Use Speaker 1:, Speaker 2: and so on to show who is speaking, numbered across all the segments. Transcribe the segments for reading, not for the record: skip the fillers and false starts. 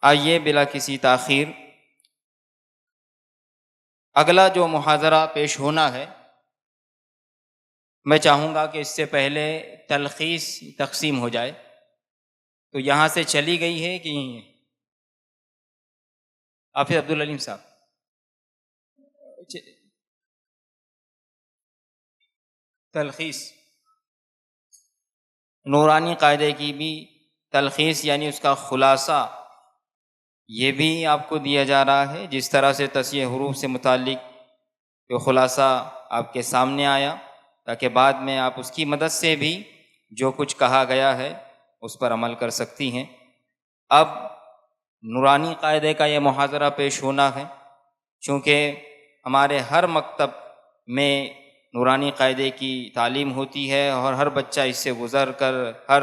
Speaker 1: آئیے بلا کسی تاخیر اگلا جو محاضرہ پیش ہونا ہے، میں چاہوں گا کہ اس سے پہلے تلخیص تقسیم ہو جائے۔ تو یہاں سے چلی گئی ہے کہ یہیں ہے؟ حافظ عبدالعلیم صاحب، تلخیص نورانی قاعدے کی بھی تلخیص، یعنی اس کا خلاصہ یہ بھی آپ کو دیا جا رہا ہے، جس طرح سے تصحیح حروف سے متعلق جو خلاصہ آپ کے سامنے آیا، تاکہ بعد میں آپ اس کی مدد سے بھی جو کچھ کہا گیا ہے اس پر عمل کر سکتی ہیں۔ اب نورانی قاعدے کا یہ محاضرہ پیش ہونا ہے، چونکہ ہمارے ہر مکتب میں نورانی قاعدے کی تعلیم ہوتی ہے اور ہر بچہ اس سے گزر کر، ہر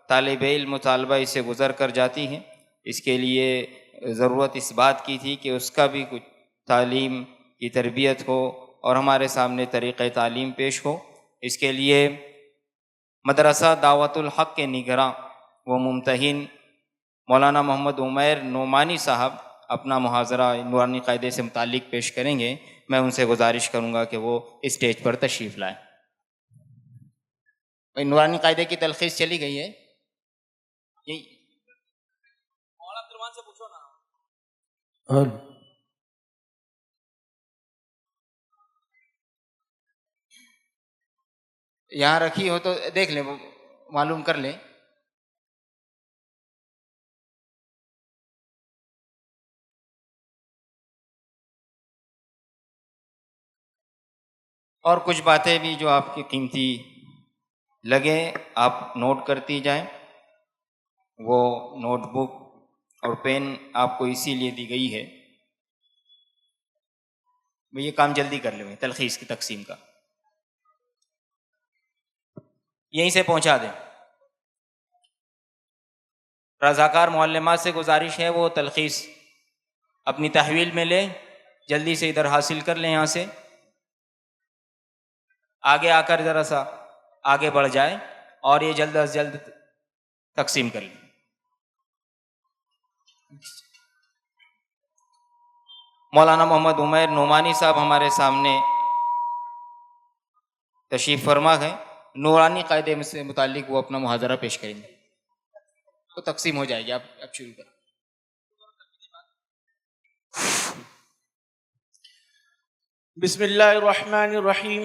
Speaker 1: طالب علم و طالبہ اس سے گزر کر جاتی ہیں۔ اس کے لیے ضرورت اس بات کی تھی کہ اس کا بھی کچھ تعلیم کی تربیت ہو اور ہمارے سامنے طریقہ تعلیم پیش ہو۔ اس کے لیے مدرسہ دعوت الحق کے نگراں و ممتحن مولانا محمد عمیر نعمانی صاحب اپنا محاضرہ نورانی قاعدے سے متعلق پیش کریں گے۔ میں ان سے گزارش کروں گا کہ وہ اسٹیج پر تشریف لائیں۔ نورانی قاعدے کی تلخیص چلی گئی ہے، یہاں رکھی ہو تو دیکھ لیں، معلوم کر لیں۔ اور کچھ باتیں بھی جو آپ کی قیمتی لگے آپ نوٹ کرتی جائیں۔ وہ نوٹ بک اور پین آپ کو اسی لیے دی گئی ہے، یہ کام جلدی کر لیں، تلخیص کی تقسیم کا یہیں سے پہنچا دیں۔ رضاکار معلمات سے گزارش ہے وہ تلخیص اپنی تحویل میں لیں، جلدی سے ادھر حاصل کر لیں، یہاں سے آگے آ کر ذرا سا آگے بڑھ جائے اور یہ جلد از جلد تقسیم کر لیں۔ مولانا محمد عمیر نعمانی صاحب ہمارے سامنے تشریف فرما ہے، نورانی قاعدے سے متعلق وہ اپنا محاضرہ پیش کریں گے، تو تقسیم ہو جائے گی۔ آپ شروع کریں۔
Speaker 2: بسم اللہ الرحمن الرحیم،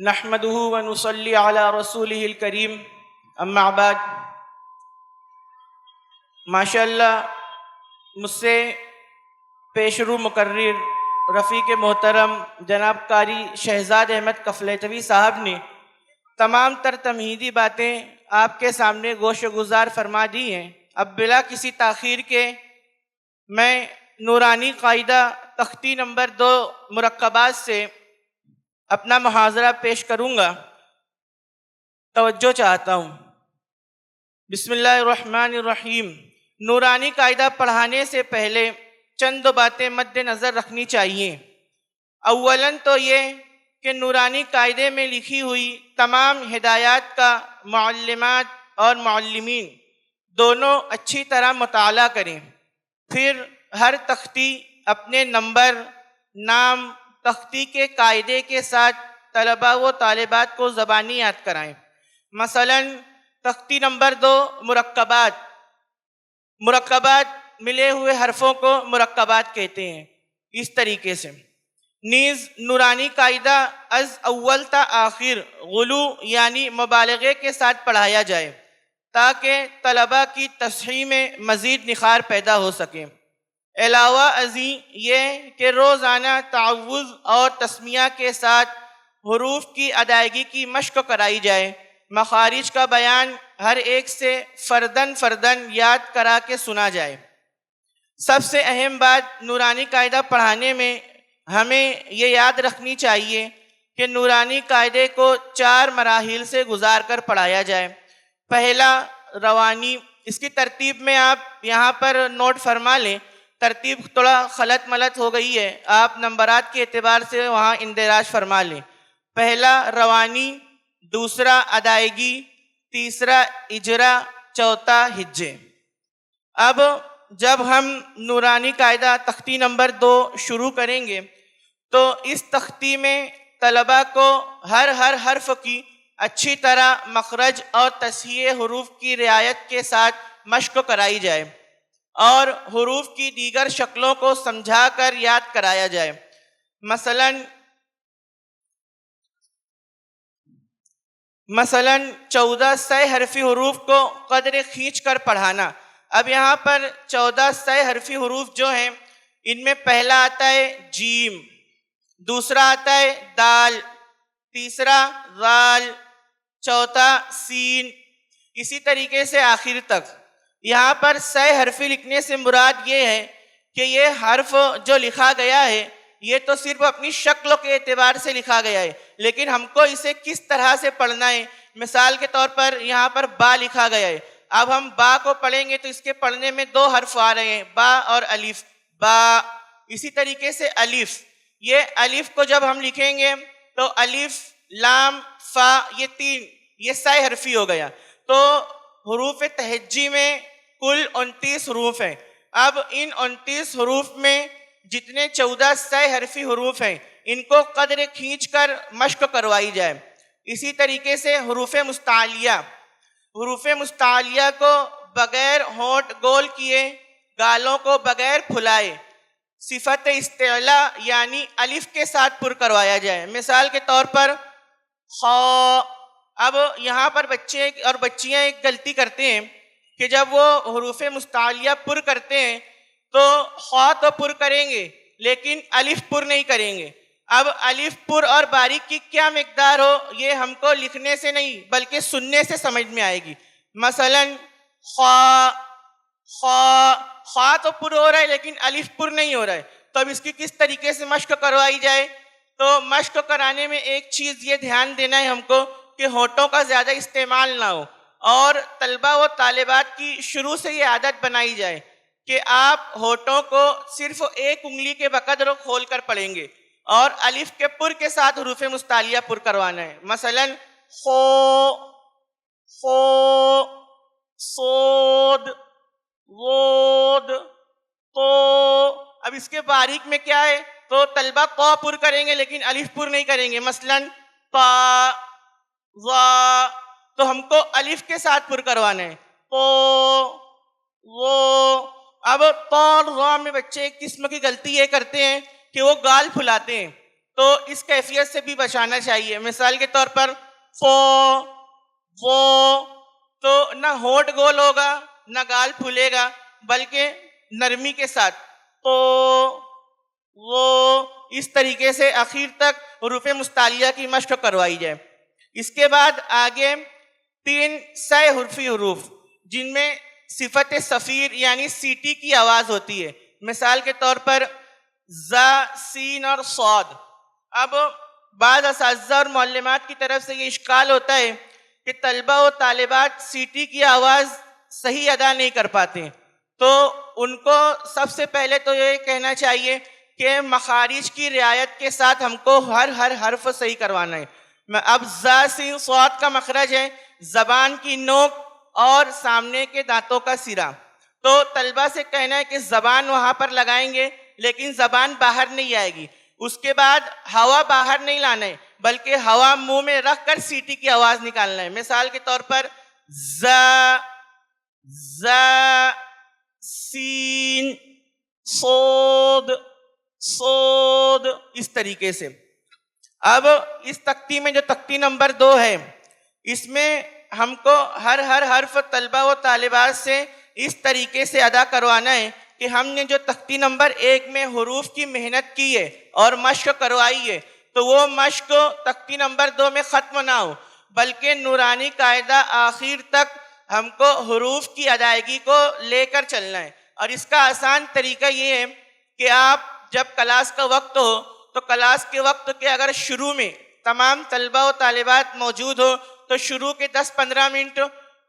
Speaker 2: نحمدہ ونصلی علی رسولہ الکریم، اما بعد۔ ماشاءاللہ مجھ سے پیشرو مقرر رفیق محترم جناب قاری شہزاد احمد کفلیتوی صاحب نے تمام تر تمہیدی باتیں آپ کے سامنے گوش گزار فرما دی ہیں۔ اب بلا کسی تاخیر کے میں نورانی قاعدہ تختی نمبر 2 مرکبات سے اپنا محاضرہ پیش کروں گا، توجہ چاہتا ہوں۔ بسم اللہ الرحمن الرحیم۔ نورانی قاعدہ پڑھانے سے پہلے چند باتیں مد نظر رکھنی چاہیے۔ اولاً تو یہ کہ نورانی قاعدے میں لکھی ہوئی تمام ہدایات کا معلمات اور معلمین دونوں اچھی طرح مطالعہ کریں، پھر ہر تختی اپنے نمبر، نام، تختی کے قاعدے کے ساتھ طلباء و طالبات کو زبانی یاد کرائیں۔ مثلاً تختی نمبر 2 مرکبات۔ مرکبات ملے ہوئے حرفوں کو مرکبات کہتے ہیں۔ اس طریقے سے نیز نورانی قاعدہ از اول تا آخر غلو یعنی مبالغے کے ساتھ پڑھایا جائے تاکہ طلباء کی تصحیح میں مزید نکھار پیدا ہو سکے۔ علاوہ ازیں یہ کہ روزانہ تعوذ اور تسمیہ کے ساتھ حروف کی ادائیگی کی مشق کرائی جائے، مخارج کا بیان ہر ایک سے فردن فردن یاد کرا کے سنا جائے۔ سب سے اہم بات نورانی قاعدہ پڑھانے میں ہمیں یہ یاد رکھنی چاہیے کہ نورانی قاعدے کو 4 مراحل سے گزار کر پڑھایا جائے۔ پہلا روانی، اس کی ترتیب میں آپ یہاں پر نوٹ فرما لیں، ترتیب تھوڑا خلط ملط ہو گئی ہے، آپ نمبرات کے اعتبار سے وہاں اندراج فرما لیں۔ پہلا روانی، دوسرا ادائیگی، تیسرا اجرا، چوتھا ہجے۔ اب جب ہم نورانی قاعدہ تختی نمبر 2 شروع کریں گے تو اس تختی میں طلباء کو ہر حرف کی اچھی طرح مخرج اور تصحیح حروف کی رعایت کے ساتھ مشق کرائی جائے اور حروف کی دیگر شکلوں کو سمجھا کر یاد کرایا جائے۔ مثلاً 14 صحیح حرفی حروف کو قدر کھینچ کر پڑھانا۔ اب یہاں پر 14 صحیح حرفی حروف جو ہیں ان میں پہلا آتا ہے جیم، دوسرا آتا ہے دال، تیسرا ذال، چوتھا سین، اسی طریقے سے آخر تک۔ یہاں پر صحیح حرفی لکھنے سے مراد یہ ہے کہ یہ حرف جو لکھا گیا ہے یہ تو صرف اپنی شکل کے اعتبار سے لکھا گیا ہے، لیکن ہم کو اسے کس طرح سے پڑھنا ہے۔ مثال کے طور پر یہاں پر با لکھا گیا ہے، اب ہم با کو پڑھیں گے تو اس کے پڑھنے میں 2 حرف آ رہے ہیں، با اور الف، با۔ اسی طریقے سے الف، یہ الف کو جب ہم لکھیں گے تو الف، لام، فا، یہ 3 یہ صحیح حرفی ہو گیا۔ تو حروف تہجی میں کل 29 حروف ہیں۔ اب ان 29 حروف میں جتنے 14 صحیح حرفی حروف ہیں ان کو قدر کھینچ کر مشق کروائی جائے۔ اسی طریقے سے حروف مستعلیہ کو بغیر ہونٹ گول کیے، گالوں کو بغیر پھلائے صفت استعلا یعنی الف کے ساتھ پر کروایا جائے۔ مثال کے طور پر خا۔ اب یہاں پر بچے اور بچیاں ایک غلطی کرتے ہیں کہ جب وہ حروف مستعلیہ پر کرتے ہیں تو خا تو پر کریں گے لیکن الف پر نہیں کریں گے۔ اب الف پر اور باریک کی کیا مقدار ہو یہ ہم کو لکھنے سے نہیں بلکہ سننے سے سمجھ میں آئے گی۔ مثلاً خا، خا تو پر ہو رہا ہے لیکن الف پر نہیں ہو رہا ہے، تو اب اس کی کس طریقے سے مشق کروائی جائے؟ تو مشق کرانے میں ایک چیز یہ دھیان دینا ہے ہم کو کہ ہونٹوں کا زیادہ استعمال نہ ہو، اور طلبہ و طالبات کی شروع سے یہ عادت بنائی جائے کہ آپ ہونٹوں کو صرف ایک انگلی کے بقدر کھول کر پڑھیں گے اور الف کے پر کے ساتھ حروف مستعلیہ پر کروانا ہے۔ مثلاً خو، صود، وود، تو۔ اب اس کے باریک میں کیا ہے تو طلبہ قو پر کریں گے لیکن الف پر نہیں کریں گے۔ مثلاً تا، وا، تو ہم کو الف کے ساتھ پر کروانا ہے، تو، وہ۔ اب تو اور وا میں بچے ایک قسم کی غلطی یہ کرتے ہیں کہ وہ گال پھلاتے ہیں، تو اس کیفیت سے بھی بچانا چاہیے۔ مثال کے طور پر فو، وہ، تو نہ ہونٹ گول ہوگا نہ گال پھولے گا بلکہ نرمی کے ساتھ، تو، وہ۔ اس طریقے سے آخر تک حروف مستعلیہ کی مشق کروائی جائے۔ اس کے بعد آگے 3 صحیح حرفی حروف جن میں صفت صفیر یعنی سیٹی کی آواز ہوتی ہے۔ مثال کے طور پر زا، سین اور صاد۔ اب بعض اساتذہ اور معلمات کی طرف سے یہ اشکال ہوتا ہے کہ طلبہ و طالبات سیٹی کی آواز صحیح ادا نہیں کر پاتے، تو ان کو سب سے پہلے تو یہ کہنا چاہیے کہ مخارج کی رعایت کے ساتھ ہم کو ہر حرف صحیح کروانا ہے۔ اب زا، سین، صاد کا مخرج ہے زبان کی نوک اور سامنے کے دانتوں کا سرا، تو طلبہ سے کہنا ہے کہ زبان وہاں پر لگائیں گے لیکن زبان باہر نہیں آئے گی۔ اس کے بعد ہوا باہر نہیں لانا ہے بلکہ ہوا منہ میں رکھ کر سیٹی کی آواز نکالنا ہے۔ مثال کے طور پر زا، سین، صاد، صاد، اس طریقے سے۔ اب اس تختی میں جو تختی نمبر 2 ہے اس میں ہم کو ہر حرف طلبہ و طالبات سے اس طریقے سے ادا کروانا ہے کہ ہم نے جو تختی نمبر 1 میں حروف کی محنت کی ہے اور مشق کروائی ہے تو وہ مشق تختی نمبر 2 میں ختم نہ ہو بلکہ نورانی قاعدہ آخر تک ہم کو حروف کی ادائیگی کو لے کر چلنا ہے۔ اور اس کا آسان طریقہ یہ ہے کہ آپ جب کلاس کا وقت ہو تو کلاس کے وقت کے اگر شروع میں تمام طلبہ و طالبات موجود ہو تو شروع کے 10-15 منٹ،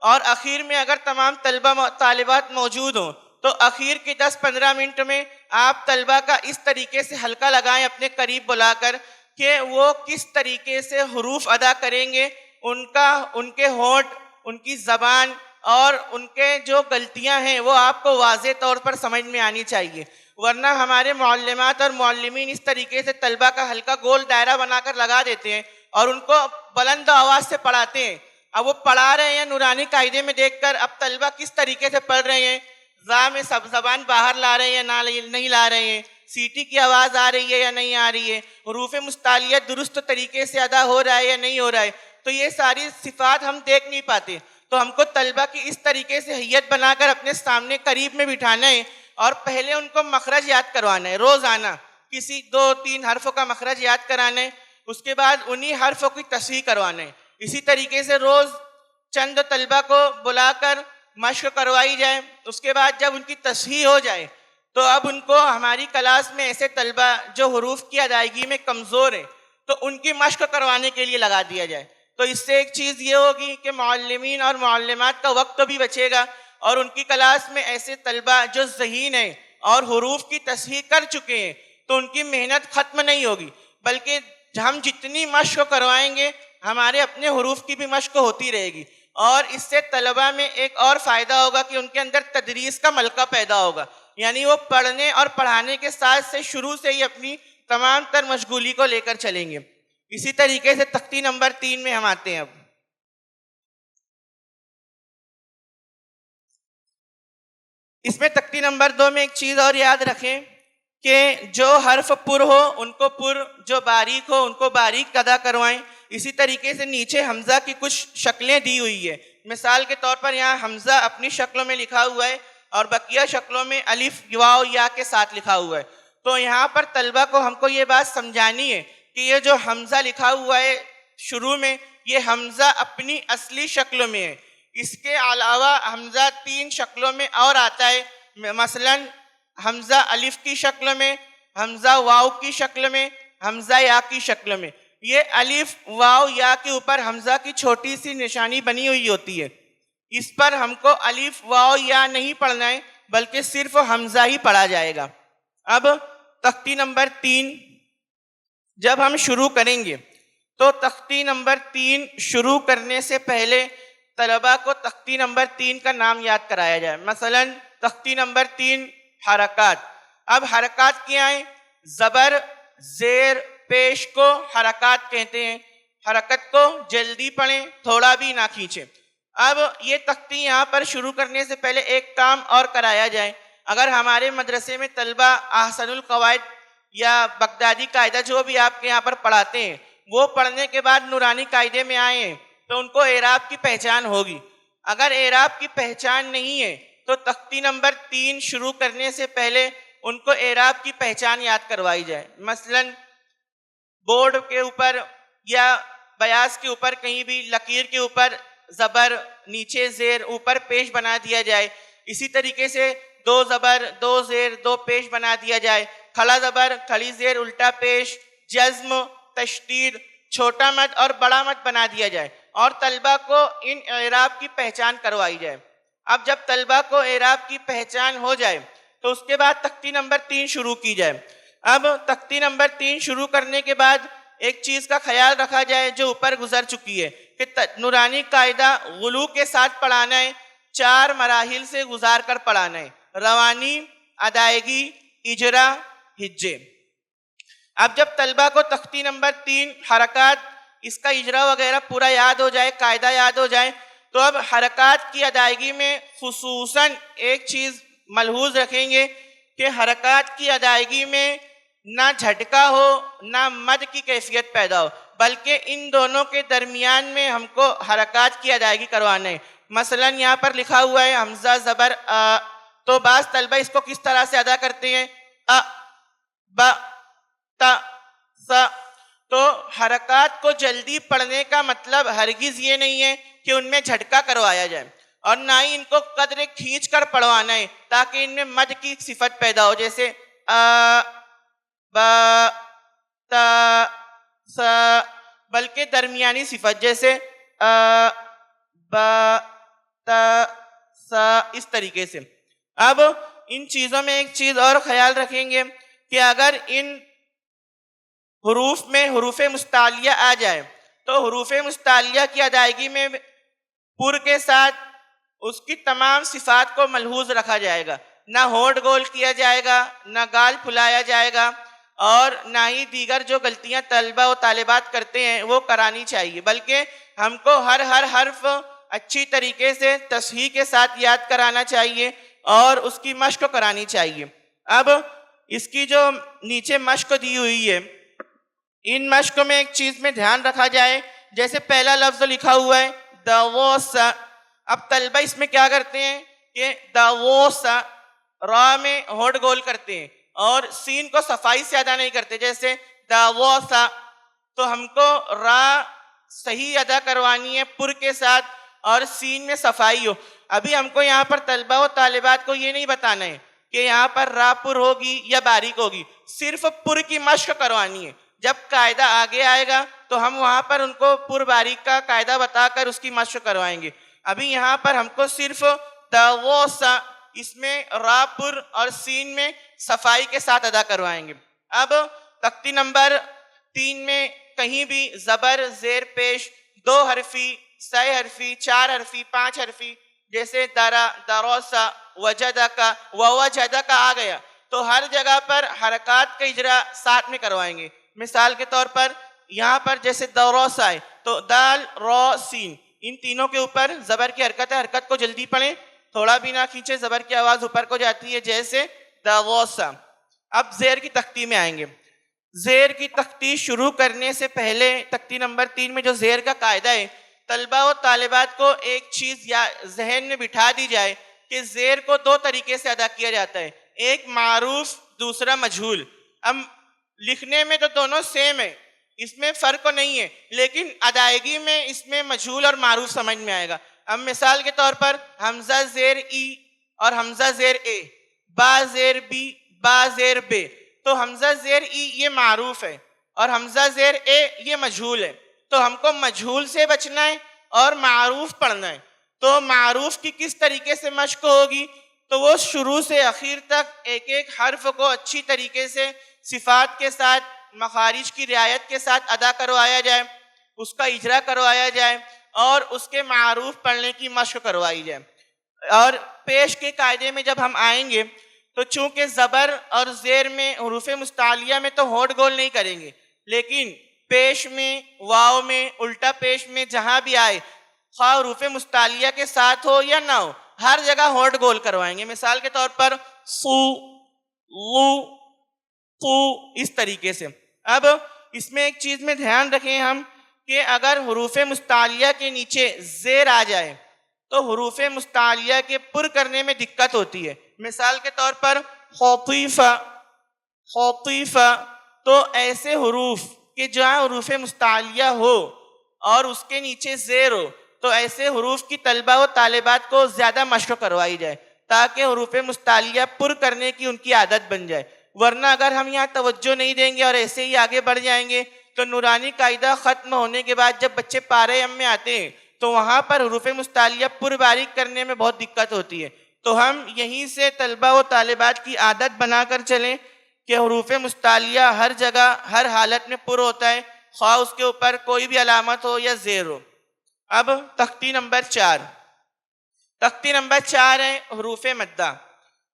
Speaker 2: اور اخیر میں اگر تمام طلبہ و طالبات موجود ہوں تو اخیر کے 10-15 منٹ میں آپ طلبہ کا اس طریقے سے حلقہ لگائیں اپنے قریب بلا کر کہ وہ کس طریقے سے حروف ادا کریں گے، ان کے ہونٹ، ان کی زبان اور ان کے جو غلطیاں ہیں وہ آپ کو واضح طور پر سمجھ میں آنی چاہیے، ورنہ ہمارے معلمات اور معلمین اس طریقے سے طلبہ کا ہلکا گول دائرہ بنا کر لگا دیتے ہیں اور ان کو بلند آواز سے پڑھاتے ہیں۔ اب وہ پڑھا رہے ہیں نورانی قاعدے میں دیکھ کر، اب طلبہ کس طریقے سے پڑھ رہے ہیں، زا میں سب زبان باہر لا رہے ہیں یا نہیں لا رہے ہیں، سیٹی کی آواز آ رہی ہے یا نہیں آ رہی ہے، حروف مستعلیہ درست طریقے سے ادا ہو رہا ہے یا نہیں ہو رہا ہے، تو یہ ساری صفات ہم دیکھ نہیں پاتے۔ تو ہم کو طلبہ کی اس طریقے سے ہیئت بنا کر اپنے سامنے قریب میں بٹھانا ہے اور پہلے ان کو مخرج یاد کروانا ہے، روزانہ کسی 2-3 حرفوں کا مخرج یاد کرانا ہے، اس کے بعد انہی حرفوں کی تصحیح کروانا ہے۔ اسی طریقے سے روز چند طلبہ کو بلا کر مشق کروائی جائے، اس کے بعد جب ان کی تصحیح ہو جائے تو اب ان کو ہماری کلاس میں ایسے طلبہ جو حروف کی ادائیگی میں کمزور ہیں تو ان کی مشق کروانے کے لیے لگا دیا جائے۔ تو اس سے ایک چیز یہ ہوگی کہ معلمین اور معلمات کا وقت بھی بچے گا اور ان کی کلاس میں ایسے طلبہ جو ذہین ہیں اور حروف کی تصحیح کر چکے ہیں تو ان کی محنت ختم نہیں ہوگی، بلکہ ہم جتنی مشق کروائیں گے ہمارے اپنے حروف کی بھی مشق ہوتی رہے گی، اور اس سے طلبہ میں ایک اور فائدہ ہوگا کہ ان کے اندر تدریس کا ملکہ پیدا ہوگا، یعنی وہ پڑھنے اور پڑھانے کے ساتھ سے شروع سے ہی اپنی تمام تر مشغولی کو لے کر چلیں گے۔ اسی طریقے سے تختی نمبر 3 میں ہم آتے ہیں۔ اب اس میں تختی نمبر 2 میں ایک چیز اور یاد رکھیں کہ جو حرف پر ہو ان کو پر، جو باریک ہو ان کو باریک ادا کروائیں۔ اسی طریقے سے نیچے حمزہ کی کچھ شکلیں دی ہوئی ہے، مثال کے طور پر یہاں حمزہ اپنی شکلوں میں لکھا ہوا ہے اور بقیہ شکلوں میں الف واو یا کے ساتھ لکھا ہوا ہے۔ تو یہاں پر طلبہ کو ہم کو یہ بات سمجھانی ہے کہ یہ جو حمزہ لکھا ہوا ہے شروع میں، یہ حمزہ اپنی اصلی شکلوں میں ہے، اس کے علاوہ حمزہ 3 شکلوں میں اور آتا ہے، مثلا حمزہ الف کی شکل میں، حمزہ واو کی شکل میں، حمزہ یا کی شکل میں۔ یہ الف واو یا کے اوپر حمزہ کی چھوٹی سی نشانی بنی ہوئی ہوتی ہے، اس پر ہم کو الف واو یا نہیں پڑھنا ہے بلکہ صرف حمزہ ہی پڑھا جائے گا۔ اب تختی نمبر 3 جب ہم شروع کریں گے تو تختی نمبر 3 شروع کرنے سے پہلے طلبہ کو تختی نمبر 3 کا نام یاد کرایا جائے۔ مثلا تختی نمبر 3 حرکات۔ اب حرکات کیا ہیں؟ زبر، زیر، پیش کو حرکات کہتے ہیں۔ حرکت کو جلدی پڑھیں، تھوڑا بھی نہ کھینچیں۔ اب یہ تختی یہاں پر شروع کرنے سے پہلے ایک کام اور کرایا جائے۔ اگر ہمارے مدرسے میں طلبہ احسن القواعد یا بغدادی قاعدہ جو بھی آپ کے یہاں پر پڑھاتے ہیں وہ پڑھنے کے بعد نورانی قاعدے میں آئے ہیں تو ان کو اعراب کی پہچان ہوگی۔ اگر اعراب کی پہچان نہیں ہے تو تختی نمبر 3 شروع کرنے سے پہلے ان کو اعراب کی پہچان یاد کروائی جائے۔ مثلا بورڈ کے اوپر یا بیاض کے اوپر کہیں بھی لکیر کے اوپر زبر، نیچے زیر، اوپر پیش بنا دیا جائے۔ اسی طریقے سے 2 زبر، 2 زیر، 2 پیش بنا دیا جائے۔ کھڑا زبر، کھڑی زیر، الٹا پیش، جزم، تشدید، چھوٹا مد اور بڑا مد بنا دیا جائے اور طلبہ کو ان اعراب کی پہچان کروائی جائے۔ اب جب طلبہ کو اعراب کی پہچان ہو جائے تو اس کے بعد تختی نمبر 3 شروع کی جائے۔ اب تختی نمبر 3 شروع کرنے کے بعد ایک چیز کا خیال رکھا جائے جو اوپر گزر چکی ہے کہ نورانی قاعدہ غلو کے ساتھ پڑھانا ہے، 4 مراحل سے گزار کر پڑھانا ہے: روانی، ادائیگی، اجرا، ہجے۔ اب جب طلبہ کو تختی نمبر 3 حرکات، اس کا اجرا وغیرہ پورا یاد ہو جائے، قاعدہ یاد ہو جائے، تو اب حرکات کی ادائیگی میں خصوصاً ایک چیز ملحوظ رکھیں گے کہ حرکات کی ادائیگی میں نہ جھٹکا ہو نہ مد کی کیفیت پیدا ہو، بلکہ ان دونوں کے درمیان میں ہم کو حرکات کی ادائیگی کروانا ہے۔ مثلا یہاں پر لکھا ہوا ہے حمزہ زبر آ، تو بعض طلبہ اس کو کس طرح سے ادا کرتے ہیں؟ ا، ب، ت، س۔ تو حرکات کو جلدی پڑھنے کا مطلب ہرگز یہ نہیں ہے کہ ان میں جھٹکا کروایا جائے، اور نہ ہی ان کو قدر کھینچ کر پڑھوانا ہے تاکہ ان میں مد کی صفت پیدا ہو، جیسے ا، ب، ت، س، بلکہ درمیانی صفت جیسے ا، ب، ت، س، اس طریقے سے۔ اب ان چیزوں میں ایک چیز اور خیال رکھیں گے کہ اگر ان حروف میں حروف مستعلیہ آ جائے تو حروف مستعلیہ کی ادائیگی میں پر کے ساتھ اس کی تمام صفات کو ملحوظ رکھا جائے گا، نہ ہونٹ گول کیا جائے گا، نہ گال پھلایا جائے گا، اور نہ ہی دیگر جو غلطیاں طلبہ و طالبات کرتے ہیں وہ کرانی چاہیے، بلکہ ہم کو ہر حرف اچھی طریقے سے تصحیح کے ساتھ یاد کرانا چاہیے اور اس کی مشق کرانی چاہیے۔ اب اس کی جو نیچے مشق دی ہوئی ہے، ان مشق میں ایک چیز میں دھیان رکھا جائے، جیسے پہلا لفظ لکھا ہوا ہے دووسا، اب طلبہ اس میں کیا کرتے ہیں کہ دووسا را میں ہونٹ گول کرتے ہیں اور سین کو صفائی سے ادا نہیں کرتے، جیسے دووسا، تو ہم کو را صحیح ادا کروانی ہے پر کے ساتھ اور سین میں صفائی ہو۔ ابھی ہم کو یہاں پر طلبہ و طالبات کو یہ نہیں بتانا ہے کہ یہاں پر را پر ہوگی یا باریک ہوگی، صرف پر کی مشق کروانی ہے۔ جب قاعدہ آگے آئے گا تو ہم وہاں پر ان کو پر باریک کا قاعدہ بتا کر اس کی مشق کروائیں گے۔ ابھی یہاں پر ہم کو صرف دووسا، اس میں را پر اور سین میں صفائی کے ساتھ ادا کروائیں گے۔ اب تختی نمبر 3 میں کہیں بھی زبر، زیر پیش، 2 حرفی، 6 حرفی، 4 حرفی، 5 حرفی، جیسے درا، دروسا، وجدہ کا، ووجدہ کا آ گیا تو ہر جگہ پر حرکات کا اجرا ساتھ میں کروائیں گے۔ مثال کے طور پر یہاں پر جیسے دروسا ہے تو دال، رو، سین، ان تینوں کے اوپر زبر کی حرکت ہے، حرکت کو جلدی پڑھیں، تھوڑا بھی نہ کھینچے، زبر کی آواز اوپر کو جاتی ہے، جیسے دووسا۔ اب زیر کی تختی میں آئیں گے۔ زیر کی تختی شروع کرنے سے پہلے تختی نمبر 3 میں جو زیر کا قاعدہ ہے، طلبہ و طالبات کو ایک چیز یا ذہن میں بٹھا دی جائے کہ زیر کو 2 طریقے سے ادا کیا جاتا ہے، ایک معروف، دوسرا مجہول۔ اب لکھنے میں تو دونوں سیم ہے، اس میں فرق نہیں ہے، لیکن ادائیگی میں اس میں مجہول اور معروف سمجھ میں آئے گا۔ اب مثال کے طور پر حمزہ زیر ای اور حمزہ زیر اے، با زیر بی، با زیر بے، تو حمزہ زیر ای یہ معروف ہے اور حمزہ زیر اے یہ مجہول ہے، تو ہم کو مجہول سے بچنا ہے اور معروف پڑھنا ہے۔ تو معروف کی کس طریقے سے مشق ہوگی؟ تو وہ شروع سے اخیر تک ایک ایک حرف کو اچھی طریقے سے صفات کے ساتھ، مخارج کی رعایت کے ساتھ ادا کروایا جائے، اس کا اجرا کروایا جائے اور اس کے معروف پڑھنے کی مشق کروائی جائے۔ اور پیش کے قاعدے میں جب ہم آئیں گے تو چونکہ زبر اور زیر میں حروف مستعلیہ میں تو ہونٹ گول نہیں کریں گے، لیکن پیش میں، واو میں، الٹا پیش میں جہاں بھی آئے، خواہ حروف مستعلیہ کے ساتھ ہو یا نہ ہو، ہر جگہ ہونٹ گول کروائیں گے۔ مثال کے طور پر سو، لو، تو، اس طریقے سے۔ اب اس میں ایک چیز میں دھیان رکھیں ہم کہ اگر حروف مستعلیہ کے نیچے زیر آ جائے تو حروف مستعلیہ کے پر کرنے میں دقت ہوتی ہے۔ مثال کے طور پر خطیفہ، خطیفہ، تو ایسے حروف کہ جہاں حروف مستعلیہ ہو اور اس کے نیچے زیر ہو، تو ایسے حروف کی طلبہ و طالبات کو زیادہ مشق کروائی جائے تاکہ حروف مستعلیہ پر کرنے کی ان کی عادت بن جائے، ورنہ اگر ہم یہاں توجہ نہیں دیں گے اور ایسے ہی آگے بڑھ جائیں گے تو نورانی قاعدہ ختم ہونے کے بعد جب بچے پارے ام میں آتے ہیں تو وہاں پر حروف مستعلیہ پر باریک کرنے میں بہت دقت ہوتی ہے۔ تو ہم یہیں سے طلبہ و طالبات کی عادت بنا کر چلیں کہ حروف مستعلیہ ہر جگہ ہر حالت میں پر ہوتا ہے، خواہ اس کے اوپر کوئی بھی علامت ہو یا زیر ہو۔ اب تختی نمبر 4، تختی نمبر 4 ہے حروف مدہ۔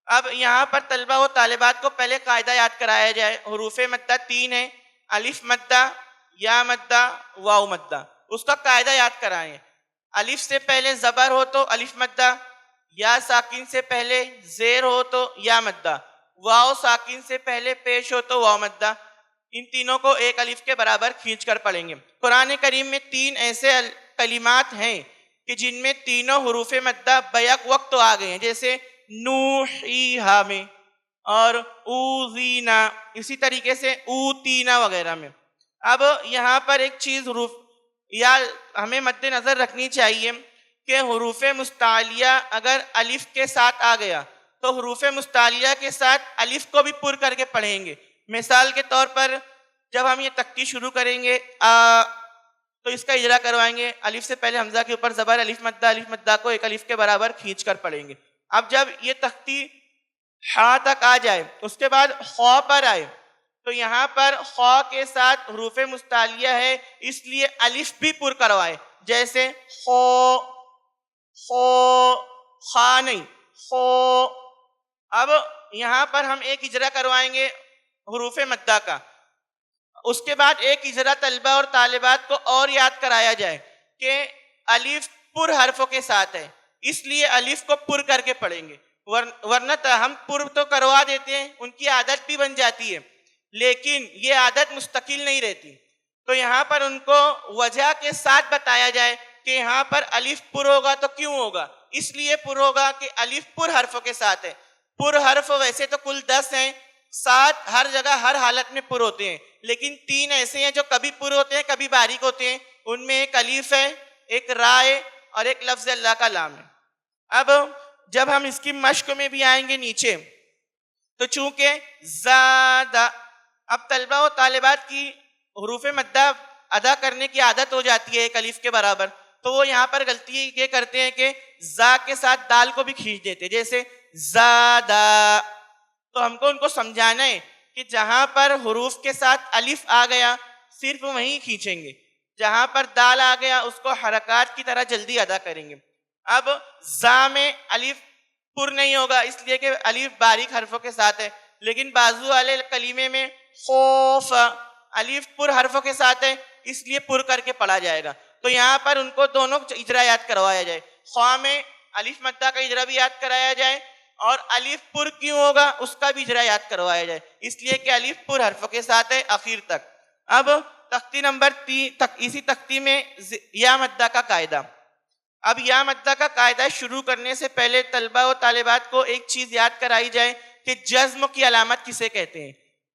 Speaker 2: اب یہاں پر طلبہ و طالبات کو پہلے قاعدہ یاد کرایا جائے۔ حروف مدہ 3 ہے، الف مدہ، یا مدہ، واو مدہ۔ اس کا قاعدہ یاد کرائیں۔ الف سے پہلے زبر ہو تو الف مدہ، یا ساکن سے پہلے زیر ہو تو یا مدہ، واو ساکن سے پہلے پیش ہو تو واو مدہ۔ ان تینوں کو ایک الف کے برابر کھینچ کر پڑھیں گے۔ قرآن کریم میں 3 ایسے کلمات ہیں کہ جن میں تینوں حروف مدہ بیک وقت آ گئے ہیں، جیسے نوحیہا میں اور اوذینا، اسی طریقے سے اوتینا وغیرہ میں۔ اب یہاں پر ایک چیز حروف یا ہمیں مد نظر رکھنی چاہیے کہ حروف مستعلیہ اگر الف کے ساتھ آ گیا تو حروف مستعلیہ کے ساتھ الف کو بھی پر کر کے پڑھیں گے۔ مثال کے طور پر جب ہم یہ تختی شروع کریں گے تو اس کا اجرا کروائیں گے، الف سے پہلے حمزہ کے اوپر زبر، الف مدہ کو ایک الف کے برابر کھینچ کر پڑھیں گے۔ اب جب یہ تختی ہا تک آ جائے، اس کے بعد خا پر آئے تو یہاں پر خا کے ساتھ حروف مستعلیہ ہے، اس لیے الف بھی پر کروائے، جیسے خو، خو، خا نہیں، خو. اب یہاں پر ہم ایک اجرا کروائیں گے حروف مدہ کا. اس کے بعد ایک اجرا طلبہ اور طالبات کو اور یاد کرایا جائے کہ الف پر حرفوں کے ساتھ ہے، اس لیے الف کو پر کر کے پڑھیں گے. ورنہ ہم پر تو کروا دیتے ہیں، ان کی عادت بھی بن جاتی ہے، لیکن یہ عادت مستقل نہیں رہتی. تو یہاں پر ان کو وجہ کے ساتھ بتایا جائے کہ یہاں پر الف پر ہوگا تو کیوں ہوگا. اس لیے پر ہوگا کہ الف پر حرفوں کے ساتھ ہے. پر حرف ویسے تو کل 10 ہیں، 7 ہر جگہ ہر حالت میں پر ہوتے ہیں، لیکن 3 ایسے ہیں جو کبھی پر ہوتے ہیں کبھی باریک ہوتے ہیں. ان میں ایک الف ہے، ایک را ہے، اور ایک لفظ اللہ کا لام ہے. اب جب ہم اس کی مشق میں بھی آئیں گے نیچے، تو چونکہ زادہ، اب طلبہ و طالبات کی حروف مدہ ادا کرنے کی عادت ہو جاتی ہے ایک الف کے برابر، تو وہ یہاں پر غلطی یہ کرتے ہیں کہ زا کے ساتھ دال کو بھی کھینچ دیتے، جیسے زادہ. تو ہم کو ان کو سمجھانا ہے کہ جہاں پر حروف کے ساتھ الف آ گیا صرف وہیں کھینچیں گے، جہاں پر دال آ گیا اس کو حرکات کی طرح جلدی ادا کریں گے. اب زا میں الف پر نہیں ہوگا اس لیے کہ الف باریک حرفوں کے ساتھ ہے، لیکن بازو والے کلمے میں خوف الف پر حرفوں کے ساتھ ہے، اس لیے پر کر کے پڑھا جائے گا. تو یہاں پر ان کو دونوں اجرا یاد کروایا جائے، خواہ میں الف مدہ کا اجرا بھی یاد کرایا جائے اور الف پر کیوں ہوگا اس کا بھی اجرا یاد کروایا جائے، اس لیے کہ الف پر حرفوں کے ساتھ ہے آخر تک. اب تختی نمبر 3 اسی تختی میں یا مدہ کا قاعدہ. اب یا مدہ کا قاعدہ شروع کرنے سے پہلے طلبہ و طالبات کو ایک چیز یاد کرائی جائے کہ جزم کی علامت کسے کہتے ہیں،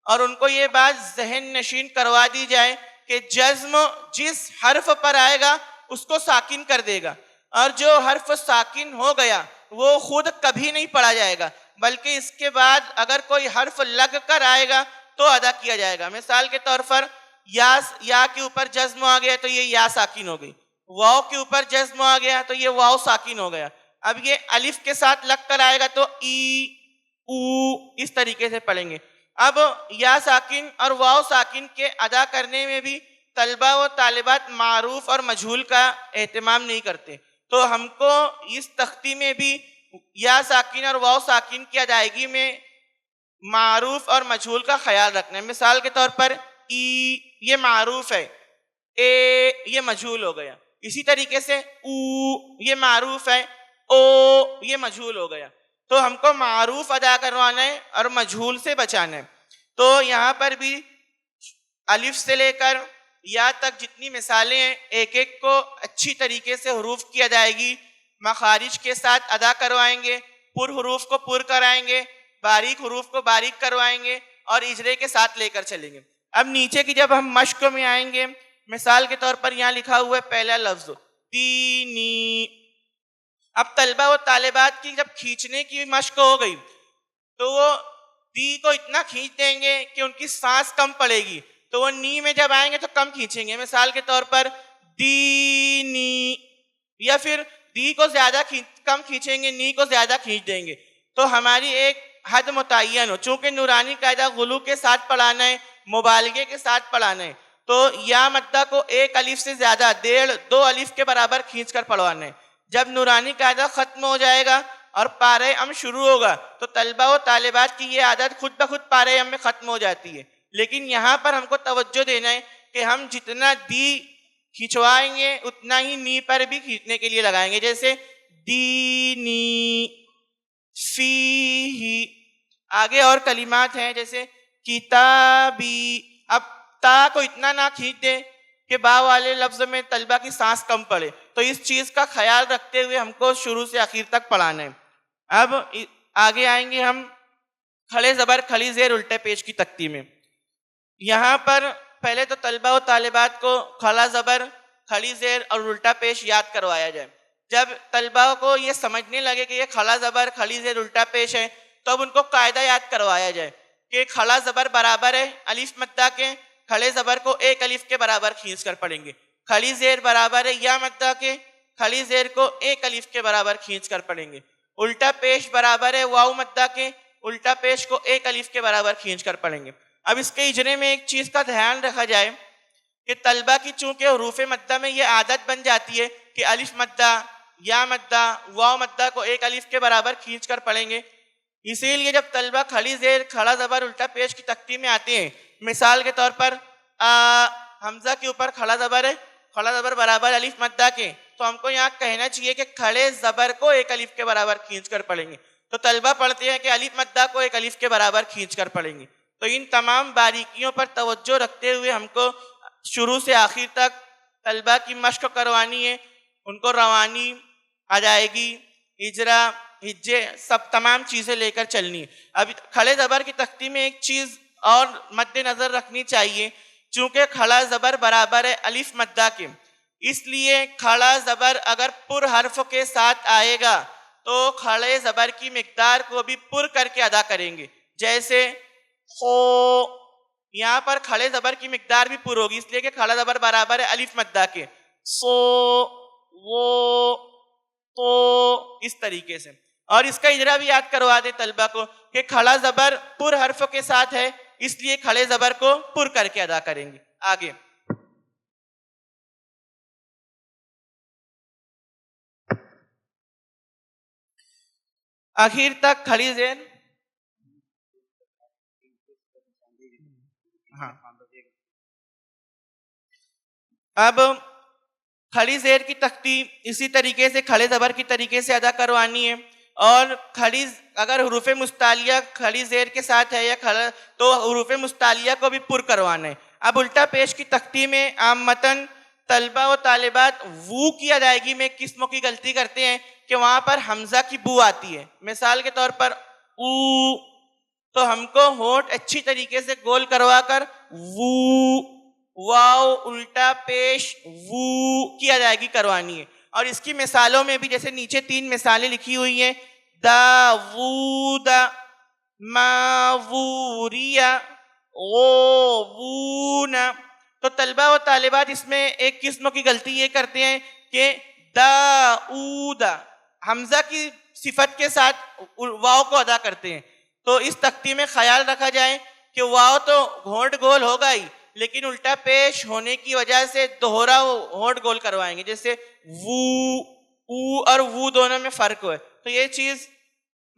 Speaker 2: اور ان کو یہ بات ذہن نشین کروا دی جائے کہ جزم جس حرف پر آئے گا اس کو ساکن کر دے گا، اور جو حرف ساکن ہو گیا وہ خود کبھی نہیں پڑھا جائے گا، بلکہ اس کے بعد اگر کوئی حرف لگ کر آئے گا تو ادا کیا جائے گا. مثال کے طور پر یا کے اوپر جزم آ گیا تو یہ یا ساکن ہو گئی، واو کے اوپر جزم آ گیا تو یہ واو ساکن ہو گیا. اب یہ الف کے ساتھ لگ کر آئے گا تو ای او اس طریقے سے پڑھیں گے. اب یا ساکن اور واو ساکن کے ادا کرنے میں بھی طلبہ و طالبات معروف اور مجہول کا اہتمام نہیں کرتے، تو ہم کو اس تختی میں بھی یا ساکن اور واو ساکن کی ادائیگی میں معروف اور مجہول کا خیال رکھنا ہے. مثال کے طور پر ای یہ معروف ہے، اے یہ مجہول ہو گیا. اسی طریقے سے او یہ معروف ہے، او یہ مجہول ہو گیا. تو ہم کو معروف ادا کروانا ہے اور مجہول سے بچانا ہے. تو یہاں پر بھی الف سے لے کر یا تک جتنی مثالیں ہیں ایک ایک کو اچھی طریقے سے حروف کی ادائیگی مخارج کے ساتھ ادا کروائیں گے، پر حروف کو پر کرائیں گے، باریک حروف کو باریک کروائیں گے اور اجرے کے ساتھ لے کر چلیں گے. اب نیچے کی جب ہم مشق میں آئیں گے، مثال کے طور پر یہاں لکھا ہوا ہے پہلا لفظ تینی. اب طلبہ و طالبات کی جب کھینچنے کی مشق ہو گئی تو وہ دی کو اتنا کھینچ دیں گے کہ ان کی سانس کم پڑے گی، تو وہ نی میں جب آئیں گے تو کم کھینچیں گے. مثال کے طور پر دینی، یا پھر دی کو زیادہ کم کھینچیں گے، نی کو زیادہ کھینچ دیں گے. تو ہماری ایک حد متعین ہو، چونکہ نورانی قاعدہ غلو کے ساتھ پڑھانا ہے، مبالغے کے ساتھ پڑھانا ہے، تو یا مدہ کو ایک الف سے زیادہ 1.5-2 الف کے برابر کھینچ کر پڑھوانا ہے. جب نورانی قاعدہ ختم ہو جائے گا اور پارہ ام شروع ہوگا تو طلبہ و طالبات کی یہ عادت خود بخود پارہ ام میں ختم ہو جاتی ہے. لیکن یہاں پر ہم کو توجہ دینا ہے کہ ہم جتنا دی کھینچوائیں گے اتنا ہی نی پر بھی کھینچنے کے لیے لگائیں گے، جیسے دینی، فیہی. آگے اور کلمات ہیں جیسے کتابی. اب تا کو اتنا نہ کھینچ دے کہ با والے لفظ میں طلبہ کی سانس کم پڑے، تو اس چیز کا خیال رکھتے ہوئے ہم کو شروع سے آخر تک پڑھانا ہے. اب آگے آئیں گے ہم کھڑے زبر کھڑی زیر الٹے پیش کی تختی میں. یہاں پر پہلے تو طلبہ و طالبات کو کھڑا زبر کھڑی زیر اور الٹا پیش یاد کروایا جائے. جب طلبہ کو یہ سمجھنے لگے کہ یہ کھڑا زبر کھڑی زیر الٹا پیش ہے تو اب ان کو قاعدہ یاد کروایا جائے کہ کھڑا زبر برابر ہے الف مدہ کے، کھڑے زبر کو ایک الف کے برابر کھینچ کر پڑھیں گے. کھڑی زیر برابر ہے یا مدہ کے، کھڑی زیر کو ایک الف کے برابر کھینچ کر پڑھیں گے. الٹا پیش برابر ہے واو مدہ کے، الٹا پیش کو ایک الف کے برابر کھینچ کر پڑھیں گے. اب اس کے اجرے میں ایک چیز کا دھیان رکھا جائے کہ طلبہ کی چونکہ حروف مدہ میں یہ عادت بن جاتی ہے کہ الف مدہ یا مدہ واو مدہ کو ایک الف کے برابر کھینچ کر پڑھیں گے. اسی لیے جب طلبہ کھڑی زیر کھڑا زبر الٹا پیش کی تختی میں آتے ہیں، مثال کے طور پر حمزہ کے اوپر کھڑا زبر ہے، کھڑا زبر برابر الف مدہ کے، تو ہم کو یہاں کہنا چاہیے کہ کھڑے زبر کو ایک الف کے برابر کھینچ کر پڑھیں گے. تو طلبہ پڑھتے ہیں کہ الف مدہ کو ایک الف کے برابر کھینچ کر پڑھیں گے. تو ان تمام باریکیوں پر توجہ رکھتے ہوئے ہم کو شروع سے آخر تک طلبہ کی مشق کروانی ہے، ان کو روانی، ادائیگی، اجرا، ہجے، سب تمام چیزیں لے کر چلنی ہے. اب کھڑے زبر کی تختی میں ایک چیز اور مد نظر رکھنی چاہیے، چونکہ کھڑا زبر برابر ہے الف مدہ کے، اس لیے کھڑا زبر اگر پر حرف کے ساتھ آئے گا تو کھڑے زبر کی مقدار کو بھی پر کر کے ادا کریں گے. جیسے خو، یہاں پر کھڑے زبر کی مقدار بھی پر ہوگی، اس لیے کہ کھڑا زبر برابر ہے الف مدہ کے. سو، وہ، تو، اس طریقے سے. اور اس کا اجرا بھی یاد کروا دیں طلبہ کو کہ کھڑا زبر پر حرف کے ساتھ ہے، اس لیے کھڑے زبر کو پر کر کے ادا کریں گے. آگے آخر تک کھڑی زیر. ہاں، اب کھڑی زیر کی تختی اسی طریقے سے کھڑے زبر کی طریقے سے ادا کروانی ہے. اور کھڑی اگر حروف مستعلیہ کھڑی زیر کے ساتھ ہے یا کھڑا، تو حروف مستعلیہ کو بھی پر کروانا ہے. اب الٹا پیش کی تختی میں عامتاً طلبہ و طالبات وو کی ادائیگی میں ایک قسم کی غلطی کرتے ہیں کہ وہاں پر حمزہ کی بو آتی ہے. مثال کے طور پر او، تو ہم کو ہونٹ اچھی طریقے سے گول کروا کر وو، واو الٹا پیش وو کی ادائیگی کروانی ہے. اور اس کی مثالوں میں بھی جیسے نیچے 3 مثالیں لکھی ہوئی ہیں: داوود، ماووریا، غوون. تو طلبہ و طالبات اس میں ایک قسم کی غلطی یہ کرتے ہیں کہ داؤد حمزہ کی صفت کے ساتھ واو کو ادا کرتے ہیں. تو اس تختی میں خیال رکھا جائے کہ واو تو ہونٹ گول ہوگا ہی، لیکن الٹا پیش ہونے کی وجہ سے دوہرا ہونٹ گول کروائیں گے، جیسے وو، او اور وو دونوں میں فرق ہے. تو یہ چیز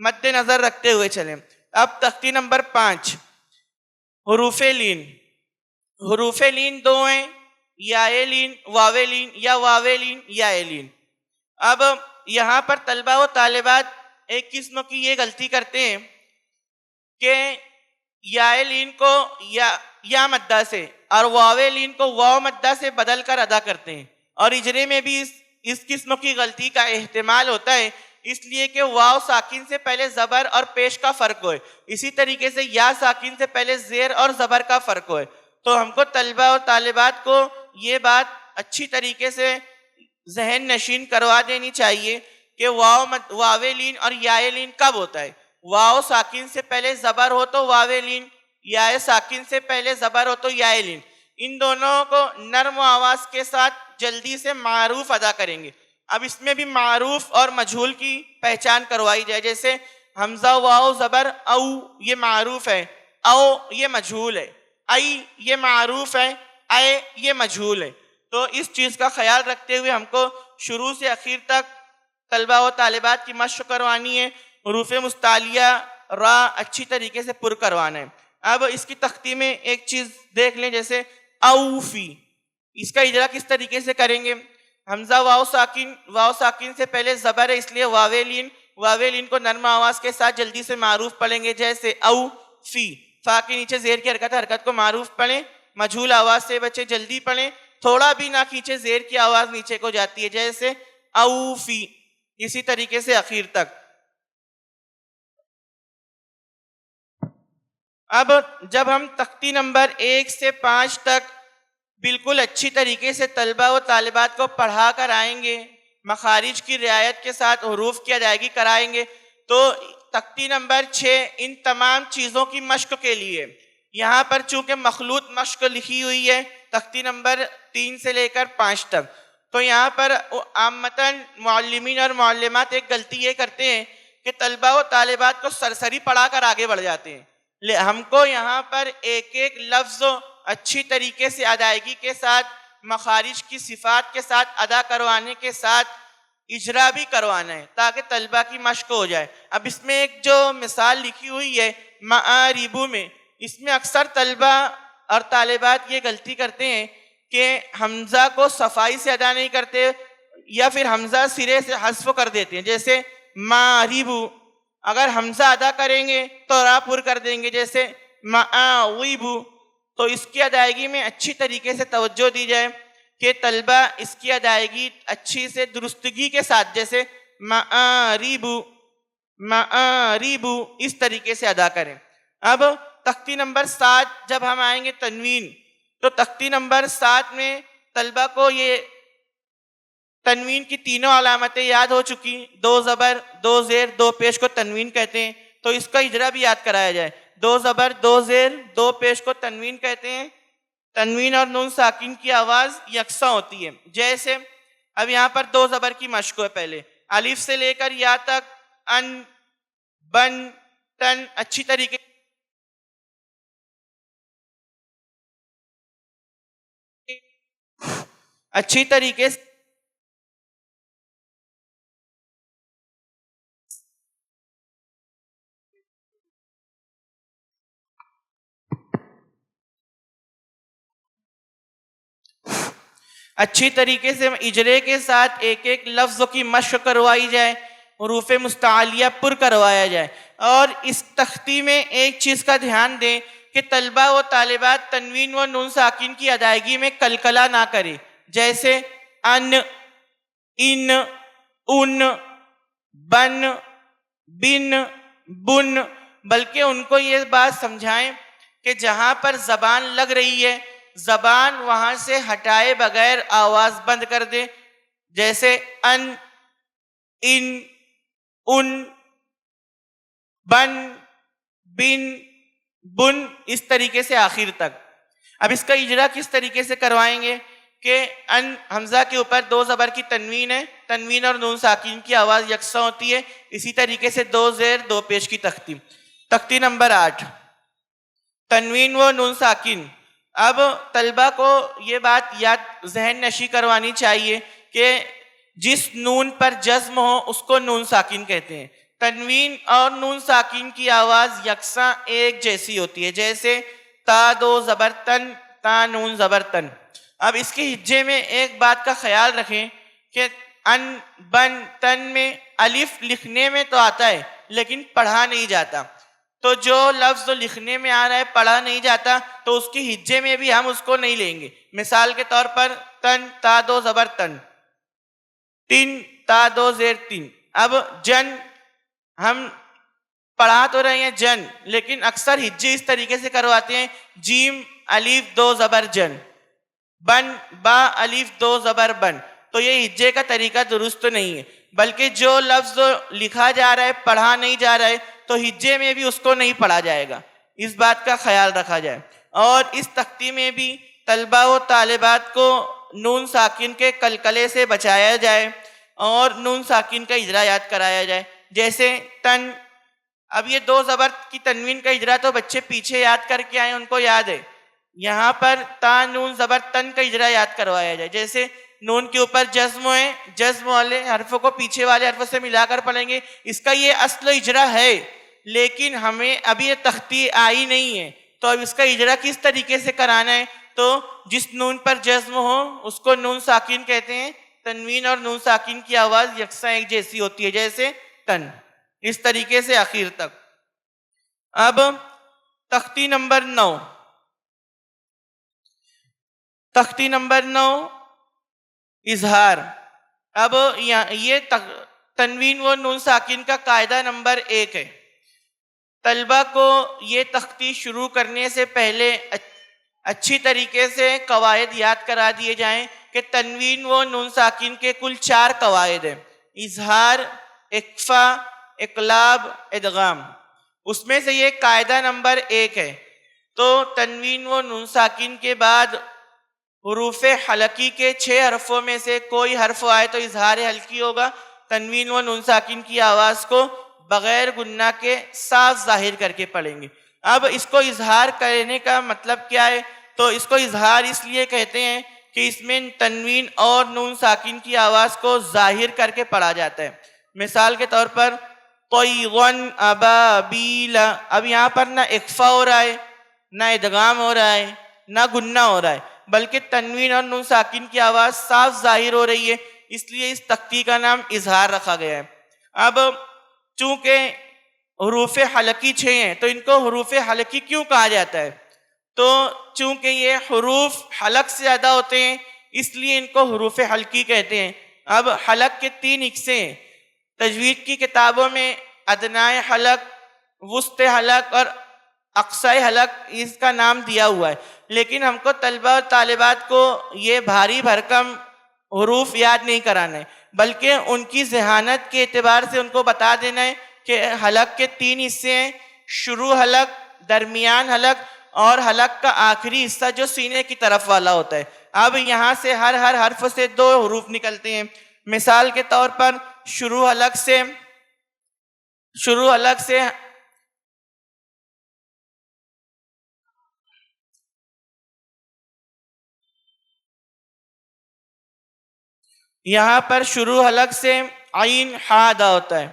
Speaker 2: مد نظر رکھتے ہوئے چلیں. اب تختی نمبر 5، حروف لین. حروف لین 2 ہیں: یائے لین، واوے لین، یا واوے لین، یائے لین. اب یہاں پر طلبہ و طالبات ایک قسم کی یہ غلطی کرتے ہیں کہ یائے لین کو یا مدہ سے اور واوے لین کو واو مدہ سے بدل کر ادا کرتے ہیں. اور اجرے میں بھی اس قسم کی غلطی کا احتمال ہوتا ہے، اس لیے کہ واو ساکن سے پہلے زبر اور پیش کا فرق ہوئے، اسی طریقے سے یا ساکن سے پہلے زیر اور زبر کا فرق ہوئے. تو ہم کو طلبہ اور طالبات کو یہ بات اچھی طریقے سے ذہن نشین کروا دینی چاہیے کہ واوے لین اور یائے لین کب ہوتا ہے. واو ساکن سے پہلے زبر ہو تو واوے لین، یائے ساکن سے پہلے زبر ہو تو یائے لین. ان دونوں کو نرم آواز کے ساتھ جلدی سے معروف ادا کریں گے. اب اس میں بھی معروف اور مجہول کی پہچان کروائی جائے، جیسے حمزہ واو زبر او، یہ معروف ہے، او یہ مجہول ہے، ای یہ معروف ہے، اے یہ مجہول ہے. تو اس چیز کا خیال رکھتے ہوئے ہم کو شروع سے اخیر تک طلبہ و طالبات کی مشق کروانی ہے. حروف مستعلیہ را اچھی طریقے سے پر کروانا ہے. اب اس کی تختی میں ایک چیز دیکھ لیں، جیسے اوفی، اس کا اجرا کس طریقے سے کریں گے؟ حمزہ واو ساکن سے پہلے زبر ہے، اس لیے واوے لین کو نرم آواز کے ساتھ جلدی سے معروف پڑھیں گے، جیسے او فی. فا کے نیچے زیر کی حرکت کو معروف پڑھیں، مجہول آواز سے بچے جلدی پڑھیں، تھوڑا بھی نہ کھینچے، زیر کی آواز نیچے کو جاتی ہے، جیسے او فی. اسی طریقے سے اخیر تک. اب جب ہم تختی نمبر 1 سے 5 تک بالکل اچھی طریقے سے طلبہ و طالبات کو پڑھا کر آئیں گے، مخارج کی رعایت کے ساتھ حروف کی ادائیگی کرائیں گے، تو تختی نمبر 6 ان تمام چیزوں کی مشق کے لیے. یہاں پر چونکہ مخلوط مشق لکھی ہوئی ہے تختی نمبر 3 سے لے کر 5 تک، تو یہاں پر عامتاً معلمین اور معلمات ایک غلطی یہ کرتے ہیں کہ طلبہ و طالبات کو سرسری پڑھا کر آگے بڑھ جاتے ہیں. ہم کو یہاں پر ایک ایک لفظ اچھی طریقے سے ادائیگی کے ساتھ، مخارج کی صفات کے ساتھ ادا کروانے کے ساتھ اجرا بھی کروانا ہے تاکہ طلبہ کی مشق ہو جائے۔ اب اس میں ایک جو مثال لکھی ہوئی ہے معاربو میں، اس میں اکثر طلبہ اور طالبات یہ غلطی کرتے ہیں کہ حمزہ کو صفائی سے ادا نہیں کرتے یا پھر حمزہ سرے سے حذف کر دیتے ہیں، جیسے معاربو اگر حمزہ ادا کریں گے تو را پر کر دیں گے، جیسے معاوبو۔ تو اس کی ادائیگی میں اچھی طریقے سے توجہ دی جائے کہ طلبہ اس کی ادائیگی اچھی سے درستگی کے ساتھ، جیسے معاربو معاربو اس طریقے سے ادا کریں۔ اب تختی نمبر 7 جب ہم آئیں گے تنوین، تو تختی نمبر 7 میں طلبہ کو یہ تنوین کی تینوں علامتیں یاد ہو چکی، 2 زبر 2 زیر 2 پیش کو تنوین کہتے ہیں، تو اس کا اجرا بھی یاد کرایا جائے۔ 2 زبر 2 زیر 2 پیش کو تنوین کہتے ہیں۔ تنوین اور نون ساکن کی آواز یکساں ہوتی ہے، جیسے اب یہاں پر 2 زبر کی مشق ہے، پہلے الف سے لے کر یا تک ان بن تن اچھی طریقے سے اجرے کے ساتھ ایک ایک لفظ کی مشق کروائی جائے، حروف مستعلیہ پر کروایا جائے۔ اور اس تختی میں ایک چیز کا دھیان دیں کہ طلبہ و طالبات تنوین و نون ساکن کی ادائیگی میں کلکلہ نہ کرے، جیسے ان ان ان بن بن بن، بلکہ ان کو یہ بات سمجھائیں کہ جہاں پر زبان لگ رہی ہے زبان وہاں سے ہٹائے بغیر آواز بند کر دے، جیسے ان ان بن بن بن اس طریقے سے آخر تک۔ اب اس کا اجرا کس طریقے سے کروائیں گے کہ ان حمزہ کے اوپر 2 زبر کی تنوین ہے، تنوین اور نون ساکن کی آواز یکساں ہوتی ہے، اسی طریقے سے 2 زیر 2 پیش کی تختی۔ تختی نمبر 8 تنوین و نون ساکن۔ اب طلبہ کو یہ بات یاد ذہن نشی کروانی چاہیے کہ جس نون پر جزم ہو اس کو نون ساکن کہتے ہیں۔ تنوین اور نون ساکن کی آواز یکساں ایک جیسی ہوتی ہے، جیسے تا 2 زبر تن تا نون زبر تن۔ اب اس کے ہجے میں ایک بات کا خیال رکھیں کہ ان بن تن میں الف لکھنے میں تو آتا ہے لیکن پڑھا نہیں جاتا، تو جو لفظ لکھنے میں آ رہا ہے پڑھا نہیں جاتا تو اس کی ہجے میں بھی ہم اس کو نہیں لیں گے۔ مثال کے طور پر تن تا 2 زبر تن، تین تا 2 زیر 3۔ اب جن ہم پڑھا تو رہے ہیں جن، لیکن اکثر ہجے اس طریقے سے کرواتے ہیں جیم الف 2 زبر جن، بن با الف 2 زبر بن، تو یہ ہجے کا طریقہ درست نہیں ہے، بلکہ جو لفظ لکھا جا رہا ہے پڑھا نہیں جا رہا ہے تو ہجے میں بھی اس کو نہیں پڑھا جائے گا، اس بات کا خیال رکھا جائے۔ اور اس تختی میں بھی طلبہ و طالبات کو نون ساکن کے کلکلے سے بچایا جائے اور نون ساکن کا اجرا یاد کرایا جائے، جیسے تن۔ اب یہ 2 زبر کی تنوین کا اجرا تو بچے پیچھے یاد کر کے آئے، ان کو یاد ہے، یہاں پر تا نون زبر تن کا اجرا یاد کروایا جائے، جیسے نون کے اوپر جزم ہے، جزم والے حرفوں کو پیچھے والے حرفوں سے ملا کر پڑھیں گے، اس کا یہ اصل اجرا ہے لیکن ہمیں ابھی یہ تختی آئی نہیں ہے، تو اب اس کا اجرا کس طریقے سے کرانا ہے، تو جس نون پر جزم ہو اس کو نون ساکن کہتے ہیں، تنوین اور نون ساکن کی آواز یکساں ایک جیسی ہوتی ہے، جیسے تن، اس طریقے سے آخر تک۔ اب تختی نمبر 9 تختی نمبر 9 اظہار۔ اب یہ تنوین و نون ساکن کا قاعدہ نمبر 1 ہے۔ طلبہ کو یہ تختی شروع کرنے سے پہلے اچھی طریقے سے قواعد یاد کرا دیے جائیں کہ تنوین و نون ساکن کے کل 4 قواعد ہیں، اظہار، اخفا، اقلاب، ادغام۔ اس میں سے یہ قاعدہ نمبر 1 ہے، تو تنوین و نون ساکن کے بعد حروف حلقی کے 6 حرفوں میں سے کوئی حرف آئے تو اظہار حلقی ہوگا، تنوین و نون ساکن کی آواز کو بغیر گنہ کے صاف ظاہر کر کے پڑھیں گے۔ اب اس کو اظہار کرنے کا مطلب کیا ہے، تو اس کو اظہار اس لیے کہتے ہیں کہ کہ اس میں تنوین اور نون ساکن کی آواز کو ظاہر کر کے پڑھا جاتا ہے. مثال کے طور پر طیرن ابابیل، اب یہاں پر نہ اخفا ہو رہا ہے، نہ ادغام ہو رہا ہے، نہ گنہ ہو رہا ہے، بلکہ تنوین اور نون ساکن کی آواز صاف ظاہر ہو رہی ہے، اس لیے اس تختی کا نام اظہار رکھا گیا ہے. اب چونکہ حروف حلقی 6 ہیں تو ان کو حروف حلقی کیوں کہا جاتا ہے؟ تو چونکہ یہ حروف حلق سے زیادہ ہوتے ہیں اس لیے ان کو حروف حلقی کہتے ہیں. اب حلق کے 3 حصے ہیں. تجوید کی کتابوں میں ادنائے حلق، وسط حلق اور اقصائے حلق اس کا نام دیا ہوا ہے، لیکن ہم کو طلبہ اور طالبات کو یہ بھاری بھرکم حروف یاد نہیں کرانا ہے، بلکہ ان کی ذہانت کے اعتبار سے ان کو بتا دینا ہے کہ حلق کے 3 حصے ہیں: شروع حلق، درمیان حلق اور حلق کا آخری حصہ جو سینے کی طرف والا ہوتا ہے. اب یہاں سے ہر حرف سے 2 حروف نکلتے ہیں. مثال کے طور پر شروع حلق سے یہاں پر شروع حلق سے عین حا ادا ہوتا ہے،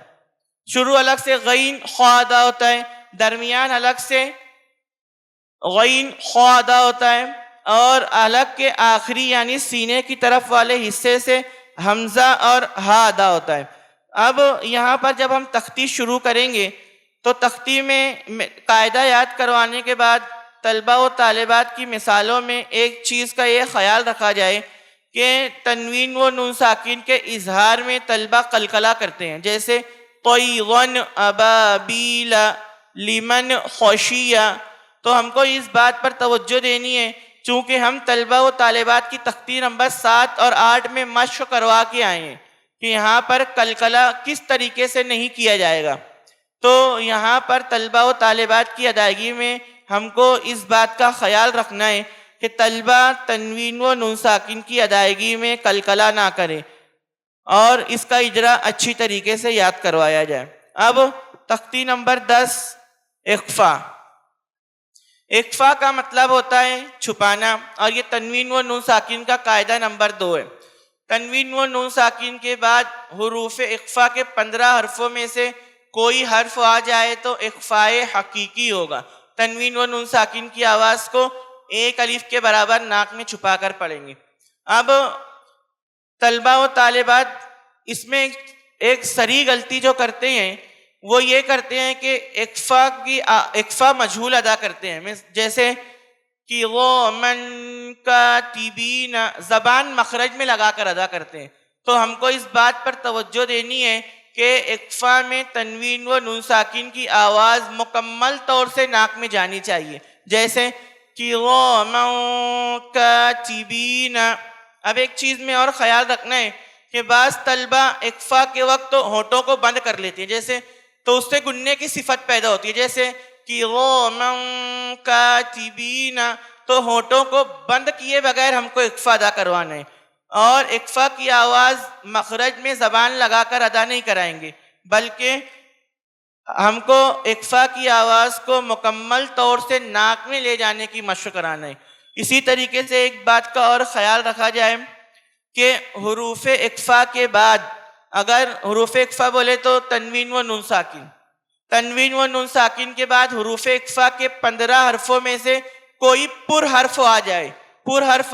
Speaker 2: شروع حلق سے غین خا ادا ہوتا ہے، درمیان حلق سے غین خا ادا ہوتا ہے، اور حلق کے آخری یعنی سینے کی طرف والے حصے سے حمزہ اور ہا ادا ہوتا ہے. اب یہاں پر جب ہم تختی شروع کریں گے تو تختی میں قاعدہ یاد کروانے کے بعد طلبہ و طالبات کی مثالوں میں ایک چیز کا یہ خیال رکھا جائے کہ تنوین و نون ساکن کے اظہار میں طلبہ قلقلہ کرتے ہیں، جیسے طیرن ابابیل، لمن خشیہ. تو ہم کو اس بات پر توجہ دینی ہے چونکہ ہم طلبہ و طالبات کی تختی نمبر 7 اور 8 میں مشق کروا کے آئے ہیں کہ یہاں پر قلقلہ کس طریقے سے نہیں کیا جائے گا. تو یہاں پر طلبہ و طالبات کی ادائیگی میں ہم کو اس بات کا خیال رکھنا ہے کہ طلبہ تنوین و نون ساکن کی ادائیگی میں قلقلہ نہ کریں اور اس کا اجرا اچھی طریقے سے یاد کروایا جائے. اب تختی نمبر 10 اخفا. اخفا کا مطلب ہوتا ہے چھپانا، اور یہ تنوین و نون ساکن کا قاعدہ نمبر 2 ہے. تنوین و نون ساکن کے بعد حروف اخفا کے 15 حرفوں میں سے کوئی حرف آ جائے تو اخفائے حقیقی ہوگا. تنوین و نون ساکن کی آواز کو 1 الف کے برابر ناک میں چھپا کر پڑھیں گے. اب طلبہ و طالبات اس میں ایک صریح غلطی جو کرتے ہیں وہ یہ کرتے ہیں کہ اخفا مجہول ادا کرتے ہیں، جیسے کہ وہ من کاتبین، زبان مخرج میں لگا کر ادا کرتے ہیں. تو ہم کو اس بات پر توجہ دینی ہے کہ اخفا میں تنوین و نون ساکن کی آواز مکمل طور سے ناک میں جانی چاہیے، جیسے کہ وہ من کاتبین. اب ایک چیز میں اور خیال رکھنا ہے کہ بعض طلبہ اخفا کے وقت تو ہونٹوں کو بند کر لیتے ہیں، جیسے تو اس سے گننے کی صفت پیدا ہوتی ہے، جیسے کہ وہ من کاتبین. تو ہونٹوں کو بند کیے بغیر ہم کو اخفا ادا کروانا ہے، اور اخفا کی آواز مخرج میں زبان لگا کر ادا نہیں کرائیں گے، بلکہ ہم کو اخفا کی آواز کو مکمل طور سے ناک میں لے جانے کی مشق کرانا ہے. اسی طریقے سے ایک بات کا اور خیال رکھا جائے کہ حروف اخفا کے بعد اگر حروف اخفا بولے تو تنوین و نون ساکن، تنوین و نون ساکن کے بعد حروف اخفا کے 15 حرفوں میں سے کوئی پر حرف آ جائے، پر حرف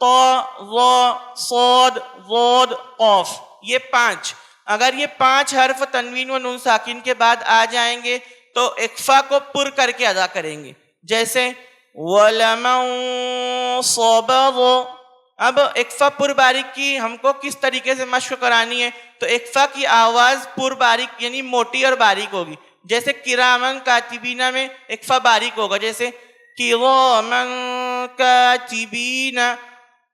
Speaker 2: طا، ظا، صاد، ضاد، قاف، یہ 5، اگر یہ 5 حرف تنوین و نون ساکن کے بعد آ جائیں گے تو اخفا کو پر کر کے ادا کریں گے، جیسے وَلَمَن صَبَرَ. اب اخفا پر باریک کی ہم کو کس طریقے سے مشق کرانی ہے؟ تو اخفا کی آواز پر باریک یعنی موٹی اور باریک ہوگی، جیسے کرامن کاتبین میں اخفا باریک ہوگا، جیسے کرامن کاتبین.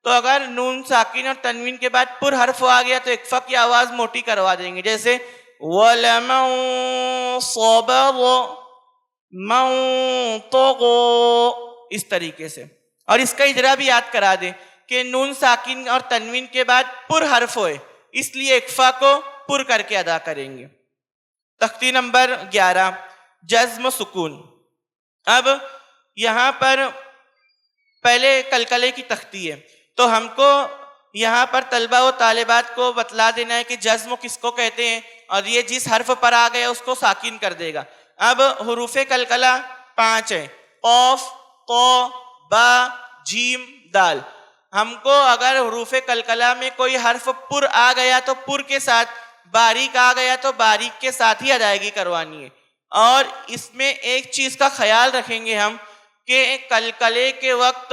Speaker 2: تو اگر نون ساکن اور تنوین کے بعد پر حرف آ گیا تو اخفا کی آواز موٹی کروا دیں گے، جیسے وَلَمَن صَبَرَ مَن طَغَىٰ، اس طریقے سے. اور اس کا اجرا بھی یاد کرا دیں کہ نون ساکن اور تنوین کے بعد پر حرف ہوئے اس لیے اخفا کو پر کر کے ادا کریں گے. تختی نمبر 11 جزم و سکون. اب یہاں پر پہلے قلقلے کی تختی ہے تو ہم کو یہاں پر طلبہ و طالبات کو بتلا دینا ہے کہ جزم کس کو کہتے ہیں، اور یہ جس حرف پر آ گیا اس کو ساکن کر دے گا۔ اب حروف قلقلہ 5 ہیں، قوف، قو، با، جیم، دال۔ ہم کو اگر حروف قلقلہ میں کوئی حرف پر آ گیا تو پر کے ساتھ، باریک آ گیا تو باریک کے ساتھ ہی ادائیگی کروانی ہے۔ اور اس میں ایک چیز کا خیال رکھیں گے ہم کہ قلقلے کے وقت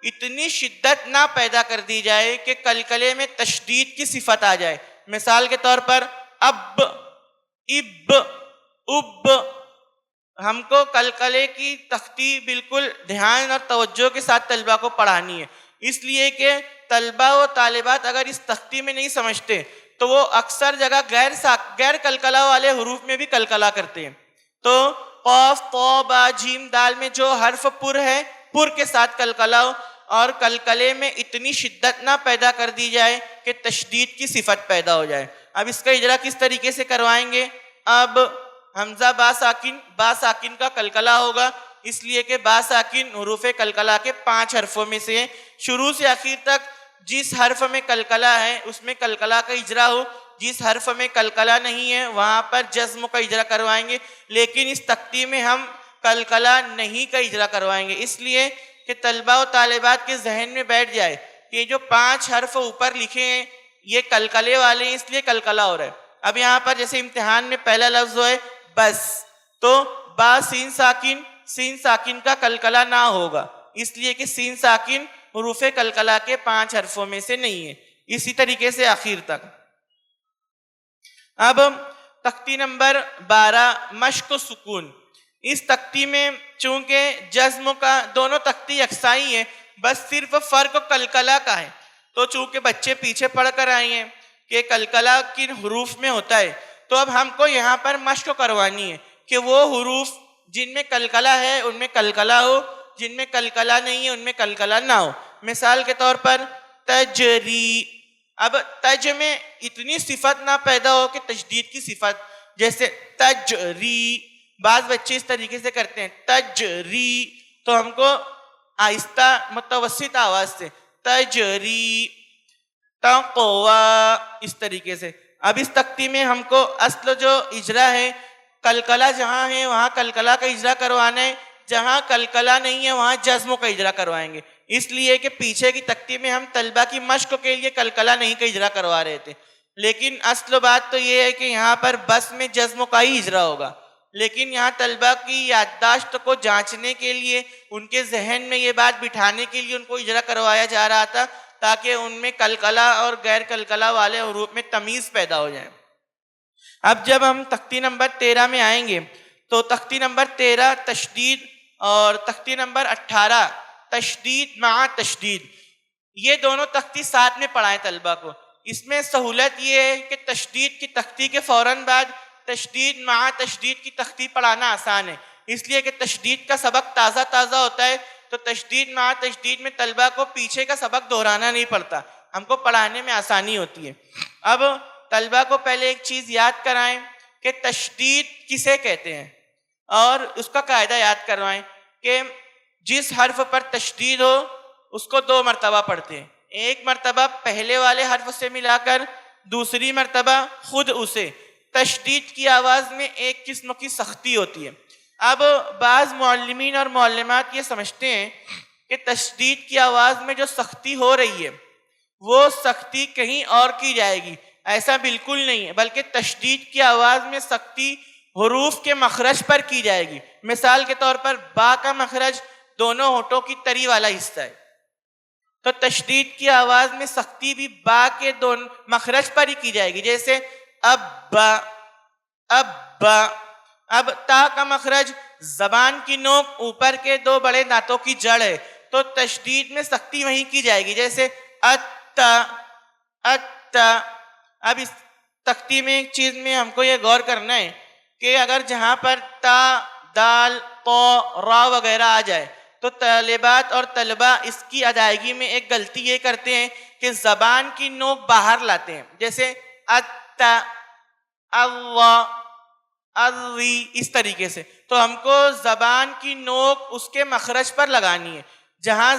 Speaker 2: اتنی شدت نہ پیدا کر دی جائے کہ قلقلے میں تشدید کی صفت آ جائے۔ مثال کے طور پر اب، اب، اب۔ ہم کو قلقلے کی تختی بالکل دھیان اور توجہ کے ساتھ طلبہ کو پڑھانی ہے، اس لیے کہ طلبہ و طالبات اگر اس تختی میں نہیں سمجھتے تو وہ اکثر جگہ غیر قلقلہ والے حروف میں بھی قلقلہ کرتے ہیں۔ تو قاف، طا، با، جیم، دال میں جو حرف پر ہے، پر کے ساتھ قلقلہ ہو، اور قلقلے میں اتنی شدت نہ پیدا کر دی جائے کہ تشدید کی صفت پیدا ہو جائے۔ اب اس کا اجرا کس طریقے سے کروائیں گے؟ اب حمزہ با ساکن کا قلقلہ ہوگا، اس لیے کہ با ساکن حروف قلقلہ کے 5 حرفوں میں سے شروع سے آخر تک جس حرف میں قلقلہ ہے اس میں قلقلہ کا اجرا ہو، جس حرف میں قلقلہ نہیں ہے وہاں پر جزم کا اجرا کروائیں گے، لیکن اس تختی میں ہم قلقلہ نہیں کا اجرا کروائیں گے، اس لیے کہ طلبہ و طالبات کے ذہن میں بیٹھ جائے کہ جو 5 حرف اوپر لکھے ہیں یہ قلقلے والے ہیں، اس لیے قلقلہ ہو رہا ہے۔ اب یہاں پر جیسے امتحان میں پہلا لفظ ہے بس، تو با سین ساکن کا قلقلہ نہ ہوگا، اس لیے کہ سین ساکن حروف قلقلہ کے 5 حرفوں میں سے نہیں ہے۔ اسی طریقے سے آخر تک۔ اب تختی نمبر 12 مشق و سکون۔ اس تختی میں چونکہ جزم کا دونوں تختی یکساں ہی ہیں، بس صرف فرق قلقلہ کا ہے، تو چونکہ بچے پیچھے پڑھ کر آئے ہیں کہ قلقلہ کن حروف میں ہوتا ہے، تو اب ہم کو یہاں پر مشق کروانی ہے کہ وہ حروف جن میں قلقلہ ہے ان میں قلقلہ ہو، جن میں قلقلہ نہیں ہے ان میں قلقلہ نہ ہو۔ مثال کے طور پر تجری، اب تج میں اتنی صفت نہ پیدا ہو کہ تشدید کی صفت، جیسے تجری، بعض بچے اس طریقے سے کرتے ہیں تجری، تو ہم کو آہستہ متوسط آواز سے تجری، تقوی، اس طریقے سے۔ اب اس تختی میں ہم کو اصل جو اجرا ہے، قلقلہ جہاں ہے وہاں قلقلہ کا اجرا کروانا ہے، جہاں قلقلہ نہیں ہے وہاں جزم کا اجرا کروائیں گے، اس لیے کہ پیچھے کی تختی میں ہم طلبہ کی مشق کے لیے قلقلہ نہیں کا اجرا کروا رہے تھے، لیکن اصل بات تو یہ ہے کہ یہاں پر بس میں جزم کا ہی اجرا ہوگا، لیکن یہاں طلبہ کی یادداشت کو جانچنے کے لیے، ان کے ذہن میں یہ بات بٹھانے کے لیے ان کو اجرا کروایا جا رہا تھا تاکہ ان میں قلقلہ اور غیر قلقلہ والے حروف میں تمیز پیدا ہو جائے۔ اب جب ہم تختی نمبر 13 میں آئیں گے تو تختی نمبر 13 تشدید اور تختی نمبر 18 تشدید مع تشدید، یہ دونوں تختی ساتھ میں پڑھائیں طلبہ کو۔ اس میں سہولت یہ ہے کہ تشدید کی تختی کے فوراً بعد تشدید مع تشدید کی تختی پڑھانا آسان ہے، اس لیے کہ تشدید کا سبق تازہ ہوتا ہے، تو تشدید مع تشدید میں طلبہ کو پیچھے کا سبق دہرانا نہیں پڑتا، ہم کو پڑھانے میں آسانی ہوتی ہے۔ اب طلبہ کو پہلے ایک چیز یاد کرائیں کہ تشدید کسے کہتے ہیں، اور اس کا قاعدہ یاد کروائیں کہ جس حرف پر تشدید ہو اس کو 2 مرتبہ پڑھتے ہیں، ایک مرتبہ پہلے والے حرف سے ملا کر، دوسری مرتبہ خود اسے۔ تشدید کی آواز میں ایک قسم کی سختی ہوتی ہے۔ اب بعض معلمین اور معلمات یہ سمجھتے ہیں کہ تشدید کی آواز میں جو سختی ہو رہی ہے وہ سختی کہیں اور کی جائے گی، ایسا بالکل نہیں ہے، بلکہ تشدید کی آواز میں سختی حروف کے مخرج پر کی جائے گی۔ مثال کے طور پر با کا مخرج دونوں ہونٹوں کی تری والا حصہ ہے، تو تشدید کی آواز میں سختی بھی با کے دونوں مخرج پر ہی کی جائے گی، جیسے ابا، ابا۔ اب تا کا مخرج زبان کی نوک اوپر کے 2 بڑے دانتوں کی جڑ ہے، تو تشدید میں سختی وہیں کی جائے گی، جیسے اتا، اتا۔ اب اس تختی میں ایک چیز میں ہم کو یہ غور کرنا ہے کہ اگر جہاں پر تا، دال، قو، را وغیرہ آ جائے تو طالبات اور طلبہ اس کی ادائیگی میں ایک غلطی یہ کرتے ہیں کہ زبان کی نوک باہر لاتے ہیں، جیسے اتا، اللہ، الری، اس طریقے سے۔ تو ہم کو زبان کی نوک اس کے مخرج پر لگانی ہے، جہاں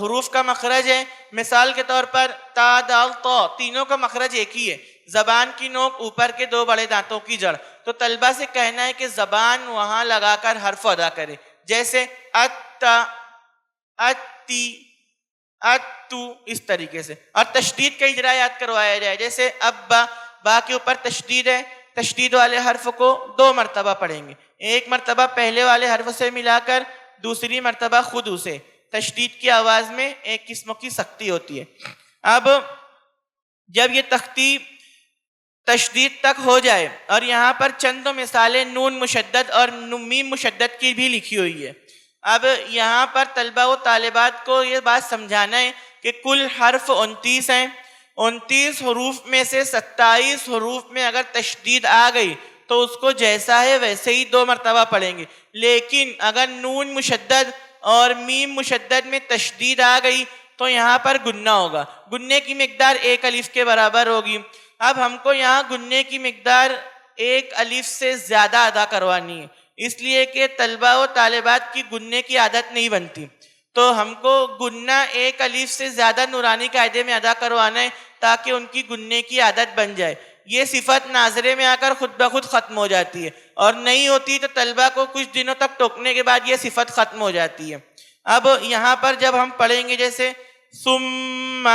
Speaker 2: حروف کا مخرج ہے، مثال کے طور پر تا دال تو، تینوں کا مخرج ایک ہی ہے، زبان کی نوک اوپر کے دو بڑے دانتوں کی جڑ، تو طلبہ سے کہنا ہے کہ زبان وہاں لگا کر حرف ادا کرے، جیسے اتا، اتی، اتو، اس طریقے سے. اور تشدید کا اجرا یاد کروایا جائے، جیسے ابا، با کے اوپر تشدید ہے، تشدید والے حرف کو 2 مرتبہ پڑھیں گے، ایک مرتبہ پہلے والے حرف سے ملا کر، دوسری مرتبہ خود اسے. تشدید کی آواز میں ایک قسم کی سختی ہوتی ہے. اب جب یہ تختی تشدید تک ہو جائے، اور یہاں پر چند مثالیں نون مشدد اور میم مشدد کی بھی لکھی ہوئی ہے. اب یہاں پر طلبہ و طالبات کو یہ بات سمجھانا ہے کہ کل حرف 29 ہیں، 29 حروف میں سے 27 حروف میں اگر تشدید آ گئی تو اس کو جیسا ہے ویسے ہی 2 مرتبہ پڑھیں گے، لیکن اگر نون مشدد اور میم مشدد میں تشدید آ گئی تو یہاں پر گنہ ہوگا، گننے کی مقدار 1 الف کے برابر ہوگی. اب ہم کو یہاں گننے کی مقدار 1 الف سے زیادہ ادا کروانی ہے، اس لیے کہ طلبہ و طالبات کی گننے کی عادت نہیں بنتی، تو ہم کو گنہ 1 الف سے زیادہ نورانی قاعدے میں ادا کروانا ہے تاکہ ان کی گننے کی عادت بن جائے. یہ صفت ناظرے میں آ کر خود بخود ختم ہو جاتی ہے، اور نہیں ہوتی تو طلبہ کو کچھ دنوں تک ٹوکنے کے بعد یہ صفت ختم ہو جاتی ہے. اب یہاں پر جب ہم پڑھیں گے جیسے ثم،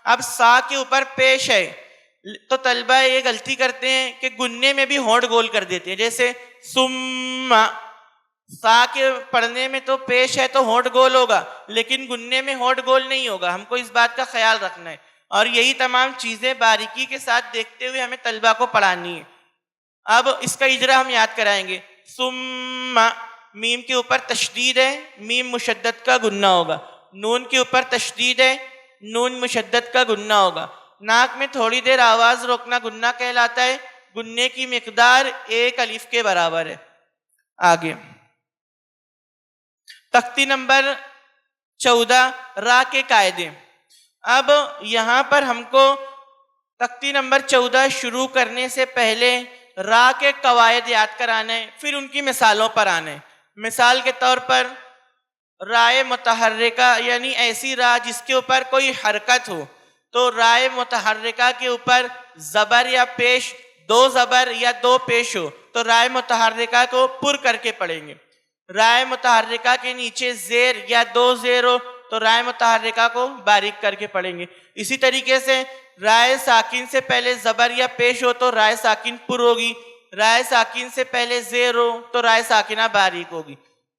Speaker 2: اب سا کے اوپر پیش ہے تو طلبہ یہ غلطی کرتے ہیں کہ گننے میں بھی ہونٹ گول کر دیتے ہیں، جیسے ثم، سا کے پڑھنے میں تو پیش ہے تو ہونٹ گول ہوگا، لیکن گننے میں ہونٹ گول نہیں ہوگا. ہم کو اس بات کا خیال رکھنا ہے، اور یہی تمام چیزیں باریکی کے ساتھ دیکھتے ہوئے ہمیں طلبہ کو پڑھانی ہے. اب اس کا اجرا ہم یاد کرائیں گے. ثم، میم کے اوپر تشدید ہے، میم مشدد کا گنہ ہوگا. نون کے اوپر تشدید ہے، نون مشدد کا گنہ ہوگا. ناک میں تھوڑی دیر آواز روکنا گنہ کہلاتا ہے، گننے کی مقدار 1 الف کے برابر ہے. آگے تختی نمبر 14 را کے قاعدے. اب یہاں پر ہم کو تختی نمبر 14 شروع کرنے سے پہلے را کے قواعد یاد کرانا ہے، پھر ان کی مثالوں پر آنا ہے. مثال کے طور پر رائے متحرکہ، یعنی ایسی را جس کے اوپر کوئی حرکت ہو، تو رائے متحرکہ کے اوپر زبر یا پیش، 2 زبر یا 2 پیش ہو تو رائے متحرکہ کو پر کر کے پڑھیں گے. رائے متحرکہ کے نیچے زیر یا 2 زیر ہو تو رائے متحرکہ کو باریک کر کے پڑھیں گے. اسی طریقے سے رائے ساکن سے پہلے زبر یا پیش ہو تو رائے ساکن پر ہوگی، رائے ساکن سے پہلے زیر ہو تو رائے ساکنہ باریک ہوگی.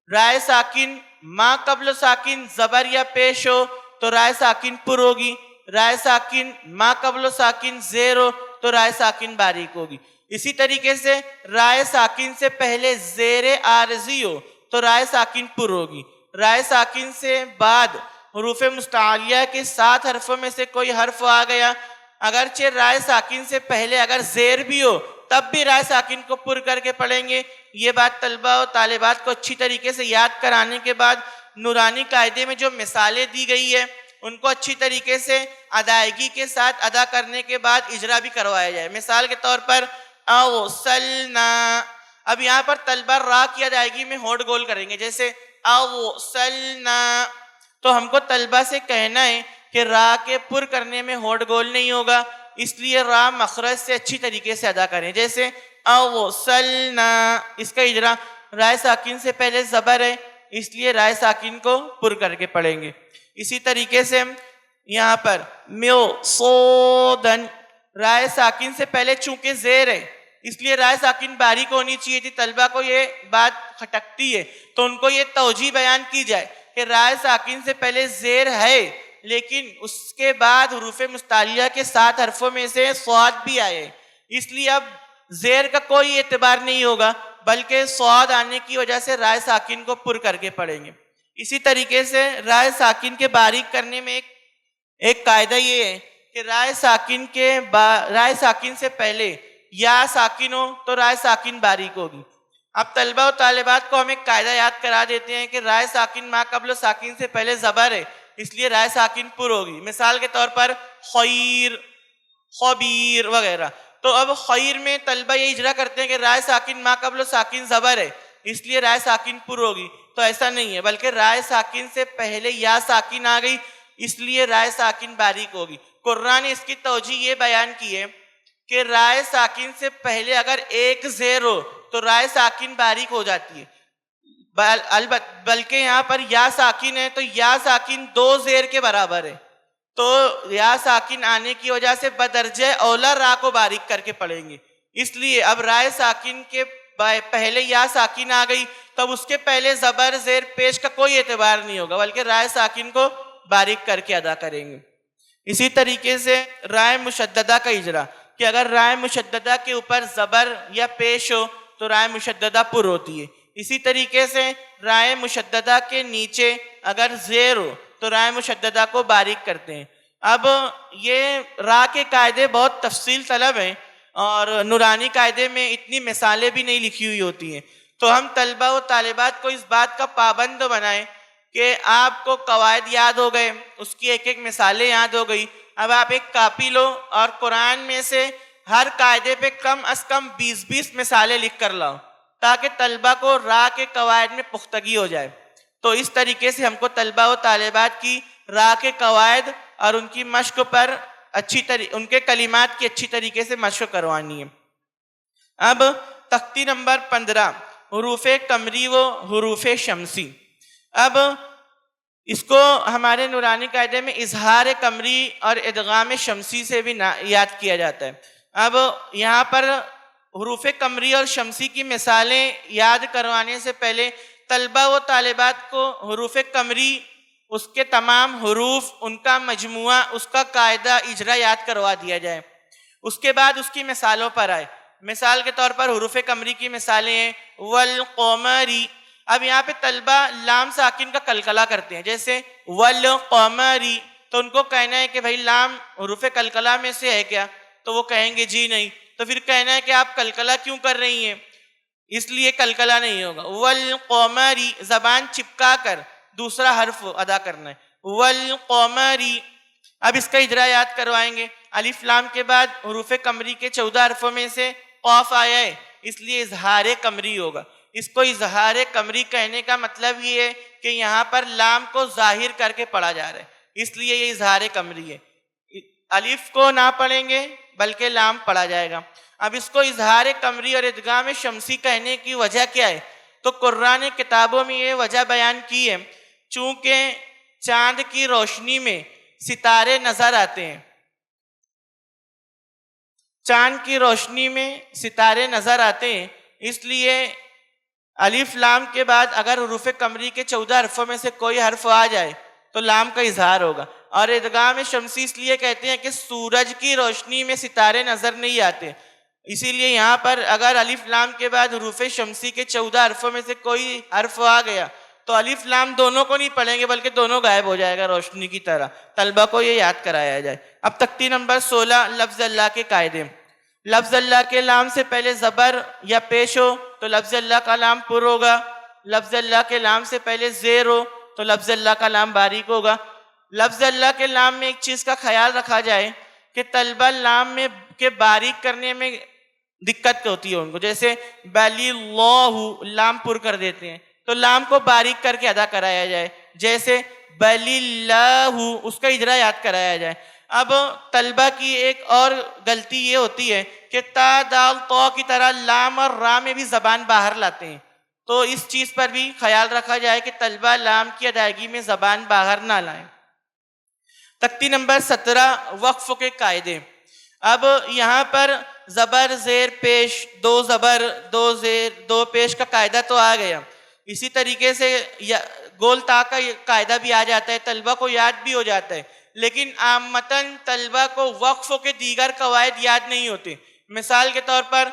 Speaker 2: رائے ساکن ما قبل ساکن زبر یا پیش ہو تو رائے ساکن پر ہوگی، رائے ساکن ما قبل ساکن زیر ہو تو رائے ساکن باریک ہوگی. اسی طریقے سے رائے ساکن سے پہلے زیر عارضی ہو تو رائے ساکن پر ہوگی. رائے ساکن سے بعد حروف مستعلیہ کے 7 حرفوں میں سے کوئی حرف آ گیا، اگرچہ رائے ساکن سے پہلے اگر زیر بھی ہو تب بھی رائے ساکن کو پر کر کے پڑھیں گے. یہ بات طلبہ و طالبات کو اچھی طریقے سے یاد کرانے کے بعد نورانی قاعدے میں جو مثالیں دی گئی ہے ان کو اچھی طریقے سے ادائیگی کے ساتھ ادا کرنے کے بعد اجرا بھی کروایا جائے. مثال کے طور پر اوصلنا، اب یہاں پر طلبہ را کی ادائیگی میں ہونٹ گول کریں گے، جیسے اوصلنا، تو ہم کو طلبہ سے کہنا ہے کہ را کے پر کرنے میں ہونٹ گول نہیں ہوگا، اس لیے را مخرج سے اچھی طریقے سے ادا کریں. جیسے اوصلنا، اس کا اجرا رائے ساکن سے پہلے زبر ہے اس لیے رائے ساکن کو پر کر کے پڑھیں گے. اسی طریقے سے یہاں پر میوصودن، رائے ساکن سے پہلے چونکہ زیر ہے اس لیے رائے ساکن باریک ہونی چاہیے تھی. طلبہ کو یہ بات کھٹکتی ہے تو ان کو یہ توجیہ بیان کی جائے کہ رائے ساکن سے پہلے زیر ہے لیکن اس کے بعد حروف مستعلیہ کے 7 حرفوں میں سے صاد بھی آئے، اس لیے اب زیر کا کوئی اعتبار نہیں ہوگا بلکہ صاد آنے کی وجہ سے رائے ساکن کو پر کر کے پڑھیں گے. اسی طریقے سے رائے ساکن کے باریک کرنے میں ایک قاعدہ یہ ہے کہ رائے ساکن سے پہلے یا ساکن ہو تو رائے ساکن باریک ہوگی. اب طلبہ و طالبات کو ہم ایک قاعدہ یاد کرا دیتے ہیں کہ رائے ساکن ما قبل ساکن سے پہلے زبر ہے اس لیے رائے ساکن پر ہوگی. مثال کے طور پر خیر، خبیر وغیرہ. تو اب خیر میں طلبہ یہ اجرا کرتے ہیں کہ رائے ساکن ما قبل ساکن زبر ہے اس لیے رائے ساکن پر ہوگی، تو ایسا نہیں ہے، بلکہ رائے ساکن سے پہلے یا ساکن آ گئی اس لیے رائے ساکن باریک ہوگی۔ قرآن نے اس کی توجیہ یہ بیان کی ہے کہ رائے ساکن سے پہلے اگر ایک زیر ہو تو رائے ساکن باریک ہو جاتی ہے، بلکہ یہاں پر یا ساکن ہے تو یا ساکن 2 زیر کے برابر ہے، تو یا ساکن آنے کی وجہ سے بدرجہ اولا را کو باریک کر کے پڑھیں گے۔ اس لیے اب رائے ساکن کے پہلے یا ساکن آ گئی، تب اس کے پہلے زبر زیر پیش کا کوئی اعتبار نہیں ہوگا، بلکہ رائے ساکن کو باریک کر کے ادا کریں گے۔ اسی طریقے سے رائے مشددہ کا اجرا، کہ اگر رائے مشددہ کے اوپر زبر یا پیش ہو تو رائے مشددہ پر ہوتی ہے۔ اسی طریقے سے رائے مشددہ کے نیچے اگر زیر ہو تو رائے مشددہ کو باریک کرتے ہیں۔ اب یہ را کے قاعدے بہت تفصیل طلب ہیں، اور نورانی قاعدے میں اتنی مثالیں بھی نہیں لکھی ہوئی ہوتی ہیں، تو ہم طلبہ و طالبات کو اس بات کا پابند بنائیں کہ آپ کو قواعد یاد ہو گئے، اس کی ایک ایک مثالیں یاد ہو گئی، اب آپ ایک کاپی لو اور قرآن میں سے ہر قاعدے پہ کم از کم 20 مثالیں لکھ کر لاؤ، تاکہ طلبہ کو را کے قواعد میں پختگی ہو جائے۔ تو اس طریقے سے ہم کو طلبہ و طالبات کی را کے قواعد اور ان کی مشق پر ان کے کلمات کی اچھی طریقے سے مشق کروانی ہے۔ اب تختی نمبر 15، حروف قمری و حروف شمسی۔ اب اس کو ہمارے نورانی قاعدے میں اظہار قمری اور ادغام شمسی سے بھی یاد کیا جاتا ہے۔ اب یہاں پر حروف قمری اور شمسی کی مثالیں یاد کروانے سے پہلے طلبہ و طالبات کو حروف قمری، اس کے تمام حروف، ان کا مجموعہ، اس کا قاعدہ اجرا یاد کروا دیا جائے، اس کے بعد اس کی مثالوں پر آئے۔ مثال کے طور پر حروف قمری کی مثالیں ہیں والقمری۔ اب یہاں پہ طلبہ لام ساکن کا قلقلہ کرتے ہیں، جیسے والقمری، تو ان کو کہنا ہے کہ بھائی لام حروف قلقلہ میں سے ہے کیا؟ تو وہ کہیں گے جی نہیں، تو پھر کہنا ہے کہ آپ قلقلہ کیوں کر رہی ہیں؟ اس لیے قلقلہ نہیں ہوگا۔ والقمری، زبان چپکا کر دوسرا حرف ادا کرنا ہے، والقمری۔ اب اس کا اجرا یاد کروائیں گے۔ الف لام کے بعد حروف قمری کے 14 حرفوں میں سے قاف آیا ہے، اس لیے اظہار قمری ہوگا۔ اس کو اظہار قمری کہنے کا مطلب یہ ہے کہ یہاں پر لام کو ظاہر کر کے پڑھا جا رہا ہے، اس لیے یہ اظہار قمری ہے۔ الف کو نہ پڑھیں گے بلکہ لام پڑھا جائے گا۔ اب اس کو اظہار قمری اور ادغام شمسی کہنے کی وجہ کیا ہے؟ تو قرآن کتابوں میں یہ وجہ بیان کی ہے، چونکہ چاند کی روشنی میں ستارے نظر آتے ہیں، چاند کی روشنی میں ستارے نظر آتے ہیں، اس لیے الف لام کے بعد اگر حروف قمری کے 14 حرفوں میں سے کوئی حرف آ جائے تو لام کا اظہار ہوگا۔ اور ادغام شمسی اس لیے کہتے ہیں کہ سورج کی روشنی میں ستارے نظر نہیں آتے، اسی لیے یہاں پر اگر الف لام کے بعد حروف شمسی کے 14 حرفوں میں سے کوئی حرف آ گیا تو الف لام دونوں کو نہیں پڑھیں گے بلکہ دونوں غائب ہو جائے گا روشنی کی طرح۔ طلبہ کو یہ یاد کرایا جائے۔ اب تختی نمبر 16، لفظ اللہ کے قاعدے۔ لفظ اللہ کے لام سے پہلے زبر یا پیش ہو تو لفظ اللہ کا لام پر ہوگا، لفظ اللہ کے لام سے پہلے زیر ہو تو لفظ اللہ کا لام باریک ہوگا۔ لفظ اللہ کے لام میں ایک چیز کا خیال رکھا جائے کہ طلبہ لام میں کے باریک کرنے میں دقت ہوتی ہے ان کو، جیسے بلی اللہ، لام پر کر دیتے ہیں تو لام کو باریک کر کے ادا کرایا جائے، جیسے بلی اللہ، اس کا اجرا یاد کرایا جائے۔ اب طلبہ کی ایک اور غلطی یہ ہوتی ہے کہ تا دال تو کی طرح لام اور را میں بھی زبان باہر لاتے ہیں، تو اس چیز پر بھی خیال رکھا جائے کہ طلبہ لام کی ادائیگی میں زبان باہر نہ لائیں۔ تختی نمبر 17، وقف کے قاعدے۔ اب یہاں پر زبر زیر پیش، 2 زبر 2 زیر 2 پیش کا قاعدہ تو آ گیا، اسی طریقے سے گول تا کا قاعدہ بھی آ جاتا ہے، طلبہ کو یاد بھی ہو جاتا ہے، لیکن عامتاً طلبہ کو وقف کے دیگر قواعد یاد نہیں ہوتے۔ مثال کے طور پر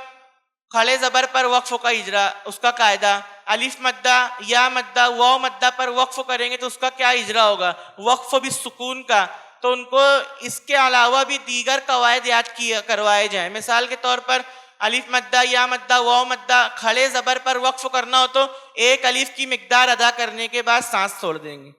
Speaker 2: کھڑے زبر پر وقف کا اجرا، اس کا قاعدہ، الف مدہ، یا مدہ، واو مدہ پر وقف کریں گے تو اس کا کیا اجرا ہوگا؟ وقف بالسکون کا۔ تو ان کو اس کے علاوہ بھی دیگر قواعد یاد کروائے جائیں۔ مثال کے طور پر الف مدہ، یا مدہ، واو مدہ، کھڑے زبر پر وقف کرنا ہو تو ایک الف کی مقدار ادا کرنے کے بعد سانس چھوڑ دیں گے۔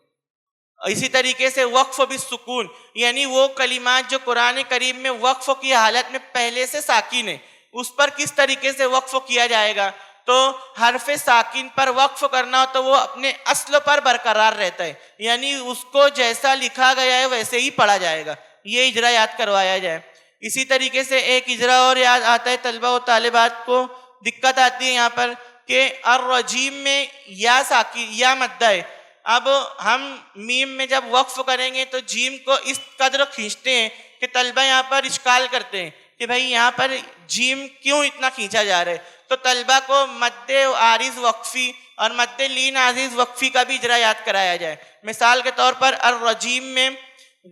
Speaker 2: اسی طریقے سے وقف بالسکون، یعنی وہ کلمات جو قرآن کریم میں وقف کی حالت میں پہلے سے ساکن ہے، اس پر کس طریقے سے وقف کیا جائے گا؟ تو حرف ساکن پر وقف کرنا ہو تو وہ اپنے اصل پر برقرار رہتا ہے، یعنی اس کو جیسا لکھا گیا ہے ویسے ہی پڑھا جائے گا، یہ اجرا یاد کروایا جائے۔ اسی طریقے سے ایک اجرا اور یاد آتا ہے طلبہ و طالبات کو، دقت آتی ہے یہاں پر کہ الرجیم میں یا ساکن یا مدہ ہے۔ اب ہم میم میں جب وقف کریں گے تو جیم کو اس قدر کھینچتے ہیں کہ طلبہ یہاں پر اشکال کرتے ہیں کہ بھائی یہاں پر جیم کیوں اتنا کھینچا جا رہا ہے، تو طلبہ کو مد عارض وقفی اور مد لین عزیز وقفی کا بھی اجرا یاد کرایا جائے۔ مثال کے طور پر الرجیم میں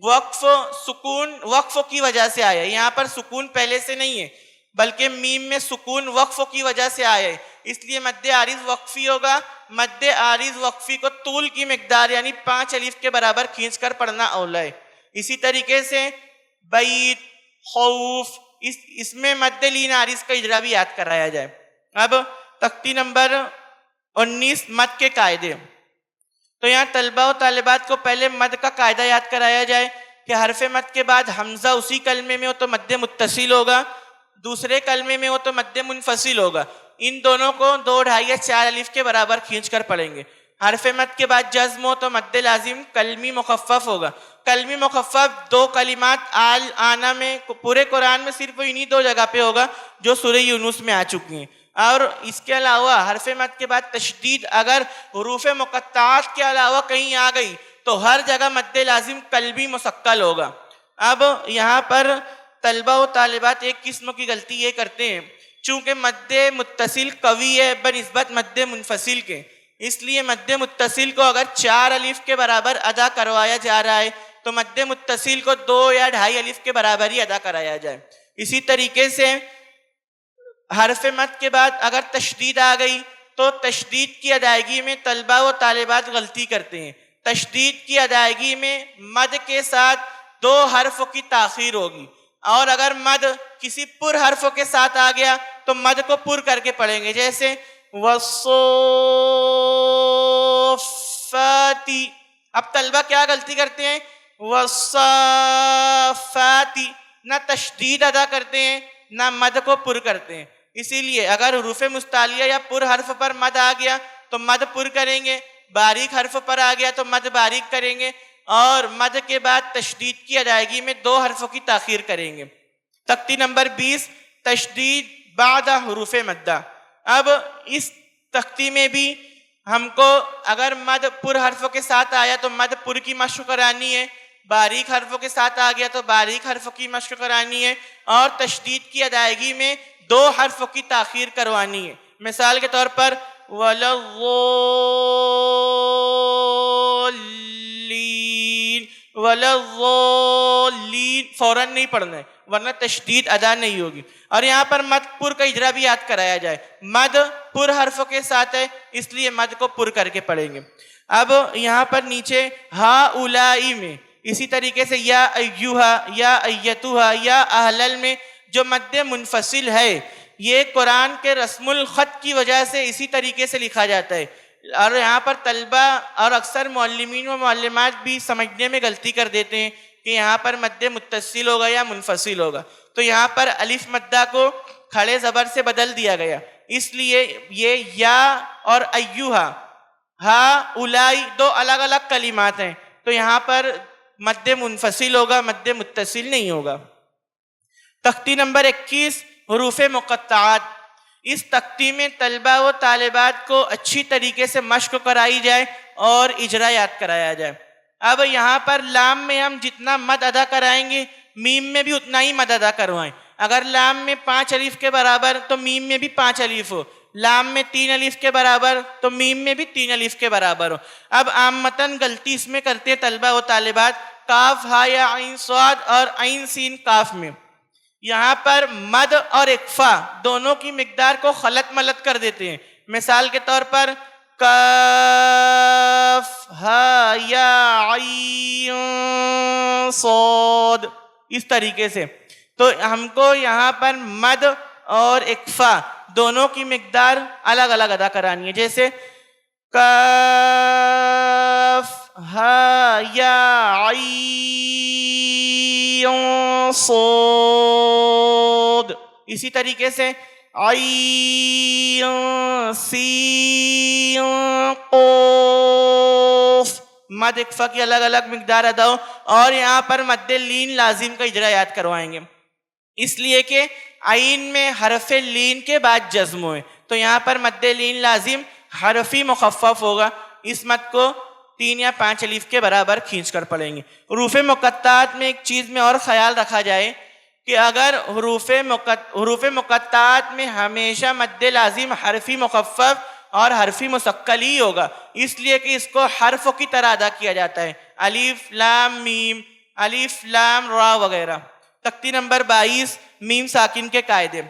Speaker 2: وقف سکون وقف کی وجہ سے آیا ہے، یہاں پر سکون پہلے سے نہیں ہے بلکہ میم میں سکون وقف کی وجہ سے آیا ہے، اس لیے مد عارض وقفی ہوگا۔ مد عارض وقفی کو طول کی مقدار یعنی 5 الف کے برابر کھینچ کر پڑھنا اولا ہے۔ اسی طریقے سے بیت، خوف، اس میں مد لین عارض کا اجرا بھی یاد کرایا جائے۔ اب تختی نمبر 19 مد کے قاعدے، تو یہاں طلبہ و طالبات کو پہلے مد کا قاعدہ یاد کرایا جائے کہ حرف مد کے بعد حمزہ اسی کلمے میں ہو تو مد متصل ہوگا، دوسرے کلمے میں ہو تو مد منفصل ہوگا، ان دونوں کو 2، 2.5 یا 4 الف کے برابر کھینچ کر پڑھیں گے۔ حرف مد کے بعد جزم ہو تو مد لازم کلمی مخفف ہوگا، کلمی مخفف 2 کلمات آنا میں پورے قرآن میں صرف انہی 2 جگہ پہ ہوگا جو سورہ یونس میں آ چکی ہیں، اور اس کے علاوہ حرف مد کے بعد تشدید اگر حروف مقطعات کے علاوہ کہیں آ گئی تو ہر جگہ مد لازم قلبی مثقل ہوگا۔ اب یہاں پر طلبہ و طالبات ایک قسم کی غلطی یہ کرتے ہیں، چونکہ مد متصل قوی ہے بنسبت مد منفصل کے، اس لیے مد متصل کو اگر 4 الف کے برابر ادا کروایا جا رہا ہے تو مد متصل کو 2 یا 2.5 الف کے برابر ہی ادا کرایا جائے۔ اسی طریقے سے حرف مد کے بعد اگر تشدید آ گئی تو تشدید کی ادائیگی میں طلبہ و طالبات غلطی کرتے ہیں، تشدید کی ادائیگی میں مد کے ساتھ 2 حرف کی تاخیر ہوگی، اور اگر مد کسی پر حرفوں کے ساتھ آ گیا تو مد کو پر کر کے پڑھیں گے، جیسے والصافات۔ اب طلبہ کیا غلطی کرتے ہیں، والصافات، نہ تشدید ادا کرتے ہیں نہ مد کو پر کرتے ہیں۔ اسی لیے اگر حروف مستعلیہ یا پر حرف پر مد آ گیا تو مد پر کریں گے، باریک حرف پر آ گیا تو مد باریک کریں گے، اور مد کے بعد تشدید کی ادائیگی میں 2 حرفوں کی تاخیر کریں گے۔ تختی نمبر 20 تشدید بعد حروف مدہ۔ اب اس تختی میں بھی ہم کو اگر مد پر حرفوں کے ساتھ آیا تو مد پر کی مشق کرانی ہے، باریک حرفوں کے ساتھ آ گیا تو باریک حرفوں کی مشق کرانی ہے، اور تشدید کی ادائیگی میں 2 حرفوں کی تاخیر کروانی ہے۔ مثال کے طور پر وَلَضَّالِّينَ، وَلَضَّالِّينَ فوراً نہیں پڑھنا ہے ورنہ تشدید ادا نہیں ہوگی۔ اور یہاں پر مد پر کا اجرا بھی یاد کرایا جائے، مد پر حرفوں کے ساتھ ہے اس لیے مد کو پر کر کے پڑھیں گے۔ اب یہاں پر نیچے ہا اولائی میں اسی طریقے سے یا ایوہا یا ایتوہا یا اہلل میں جو مد منفصل ہے، یہ قرآن کے رسم الخط کی وجہ سے اسی طریقے سے لکھا جاتا ہے، اور یہاں پر طلبہ اور اکثر معلمین و معلمات بھی سمجھنے میں غلطی کر دیتے ہیں کہ یہاں پر مد متصل ہوگا یا منفصل ہوگا، تو یہاں پر الف مدہ کو کھڑے زبر سے بدل دیا گیا، اس لیے یہ یا اور ایوہا ہا اولائی 2 الگ الگ کلمات ہیں، تو یہاں پر مد منفصل ہوگا، مد متصل نہیں ہوگا۔ تختی نمبر 21 حروف مقطعات۔ اس تختی میں طلبہ و طالبات کو اچھی طریقے سے مشق کرائی جائے اور اجرا یاد کرایا جائے۔ اب یہاں پر لام میں ہم جتنا مد ادا کرائیں گے میم میں بھی اتنا ہی مد ادا کروائیں، اگر لام میں 5 الف کے برابر تو میم میں بھی 5 الف ہو، لام میں 3 الف کے برابر تو میم میں بھی 3 الف کے برابر ہو۔ اب عامتاً غلطی اس میں کرتے طلبہ و طالبات کاف ہا یا عین صاد اور عین سین کاف میں، یہاں پر مد اور اکفا دونوں کی مقدار کو خلط ملط کر دیتے ہیں۔ مثال کے طور پر کاف ہا یا عین صاد، اس طریقے سے، تو ہم کو یہاں پر مد اور اکفا دونوں کی مقدار الگ الگ ادا کرانی ہے، جیسے کاف ہا یا عین صاد، اسی طریقے سے عین سین قاف، مد اکفا کی الگ الگ مقدار ادا ہو، اور یہاں پر مد لین لازم کا اجرا یاد کروائیں گے، اس لیے کہ عین میں حرف لین کے بعد جزم ہوئے، تو یہاں پر مد لین لازم حرفی مخفف ہوگا، اس مد کو 3 یا 5 الف کے برابر کھینچ کر پڑھیں گے۔ حروف مقطعات میں ایک چیز میں اور خیال رکھا جائے کہ اگر حروف مقطعات میں ہمیشہ مد لازم حرفی مخفف اور حرفی مثقل ہی ہوگا، اس لیے کہ اس کو حرفوں کی طرح ادا کیا جاتا ہے، الف لام میم، الف لام را وغیرہ۔ تختی نمبر 22 میم ساکن کے قاعدے۔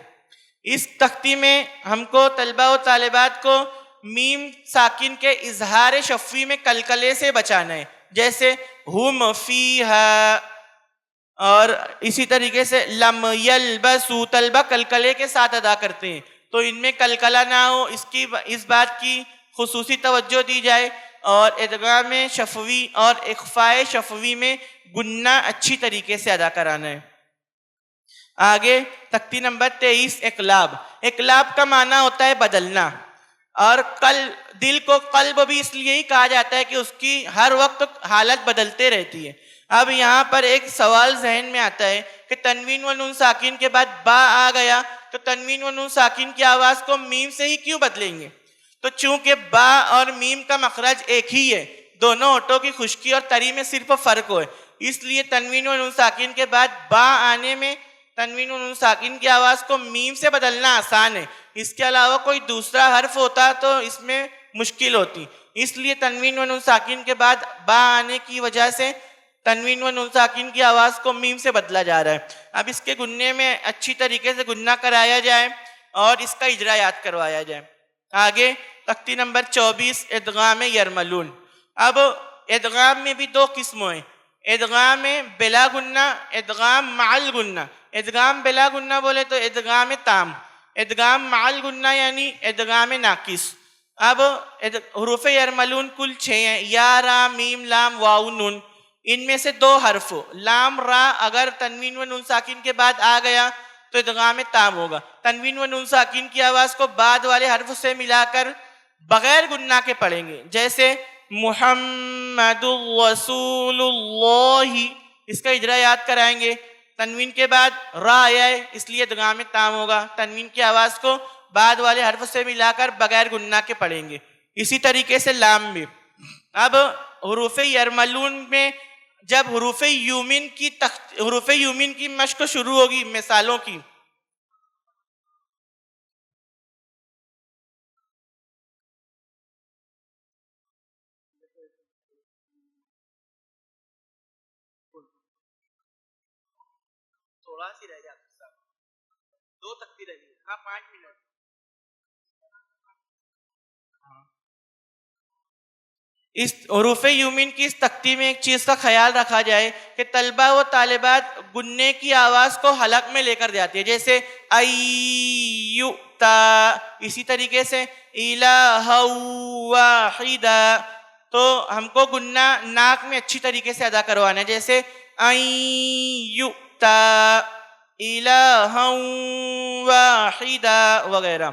Speaker 2: اس تختی میں ہم کو طلبہ و طالبات کو میم ساکن کے اظہار شفوی میں کلکلے سے بچانا ہے، جیسے ہم فیہا، اور اسی طریقے سے لم یلبسو، طلبہ کلکلے کے ساتھ ادا کرتے ہیں، تو ان میں کلکلہ نہ ہو، اس بات کی خصوصی توجہ دی جائے، اور ادغام شفوی اور اخفاء شفوی میں گنہ اچھی طریقے سے ادا کرانا ہے۔ آگے تختی نمبر 23 اقلاب۔ اقلاب کا معنی ہوتا ہے بدلنا، اور دل کو قلب بھی اس لیے ہی کہا جاتا ہے کہ اس کی ہر وقت حالت بدلتے رہتی ہے۔ اب یہاں پر ایک سوال ذہن میں آتا ہے کہ تنوین و نون ساکن کے بعد با آ گیا تو تنوین و نون ساکن کی آواز کو میم سے ہی کیوں بدلیں گے؟ تو چونکہ با اور میم کا مخرج ایک ہی ہے، دونوں ہونٹوں کی خشکی اور تری میں صرف فرق ہو ہے، اس لیے تنوین و نون ساکن کے بعد با آنے میں تنوین و نون ساکن کی آواز کو میم سے بدلنا آسان ہے، اس کے علاوہ کوئی دوسرا حرف ہوتا تو اس میں مشکل ہوتی، اس لیے تنوین و نون ساکن کے بعد با آنے کی وجہ سے تنوین و نون ساکن کی آواز کو میم سے بدلا جا رہا ہے۔ اب اس کے گننے میں اچھی طریقے سے گننا کرایا جائے اور اس کا اجرا یاد کروایا جائے۔ آگے تختی نمبر 24 ادغام یرملون۔ اب ادغام میں بھی 2 قسمیں ہیں، ادغام بلا گنہ، ادغام مع الگنہ۔ ادغام بلا گنہ بولے تو ادغام تام، ادغام مع الگنہ یعنی ادغام ناقص۔ اب حروف یرملون کل 6 ہیں، یا را میم لام واو نون، ان میں سے 2 حرف لام را اگر تنوین و نون ساکن کے بعد آ گیا تو ادغام تام ہوگا، تنوین و نون ساکن کی آواز کو بعد والے حرف سے ملا کر بغیر گنہ کے پڑھیں گے، جیسے محمد رسول اللہ، اس کا اجرا یاد کرائیں گے، تنوین کے بعد را آیا ہے اس لیے ادغام تام ہوگا، تنوین کی آواز کو بعد والے حرف سے ملا کر بغیر گنہ کے پڑھیں گے، اسی طریقے سے لام بھی۔ اب حروف یرملون میں جب حروف یومن کی مشق شروع ہوگی مثالوں کی، تھوڑا سی رہ گیا، 2 تختی رہ گئی، ہاں 5 منٹ۔ اس حروف یومن کی اس تختی میں ایک چیز کا خیال رکھا جائے کہ طلبہ و طالبات گننے کی آواز کو حلق میں لے کر جاتی ہے، جیسے ایوتا، اسی طریقے سے الہ واحدہ، تو ہم کو گنہ ناک میں اچھی طریقے سے ادا کروانا ہے، جیسے ایوتا الہ واحدہ وغیرہ۔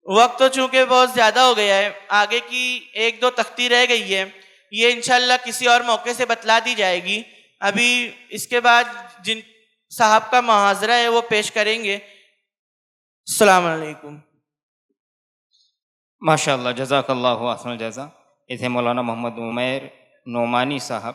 Speaker 2: وقت تو چونکہ بہت زیادہ ہو گیا ہے، آگے کی 1-2 تختی رہ گئی ہے، یہ انشاءاللہ کسی اور موقع سے بتلا دی جائے گی۔ ابھی اس کے بعد جن صاحب کا محاضرہ ہے وہ پیش کریں گے۔ السلام علیکم۔
Speaker 1: ماشاء اللہ، جزاک اللہ احسن الجزا۔ یہ تھے مولانا محمد عمیر نعمانی صاحب۔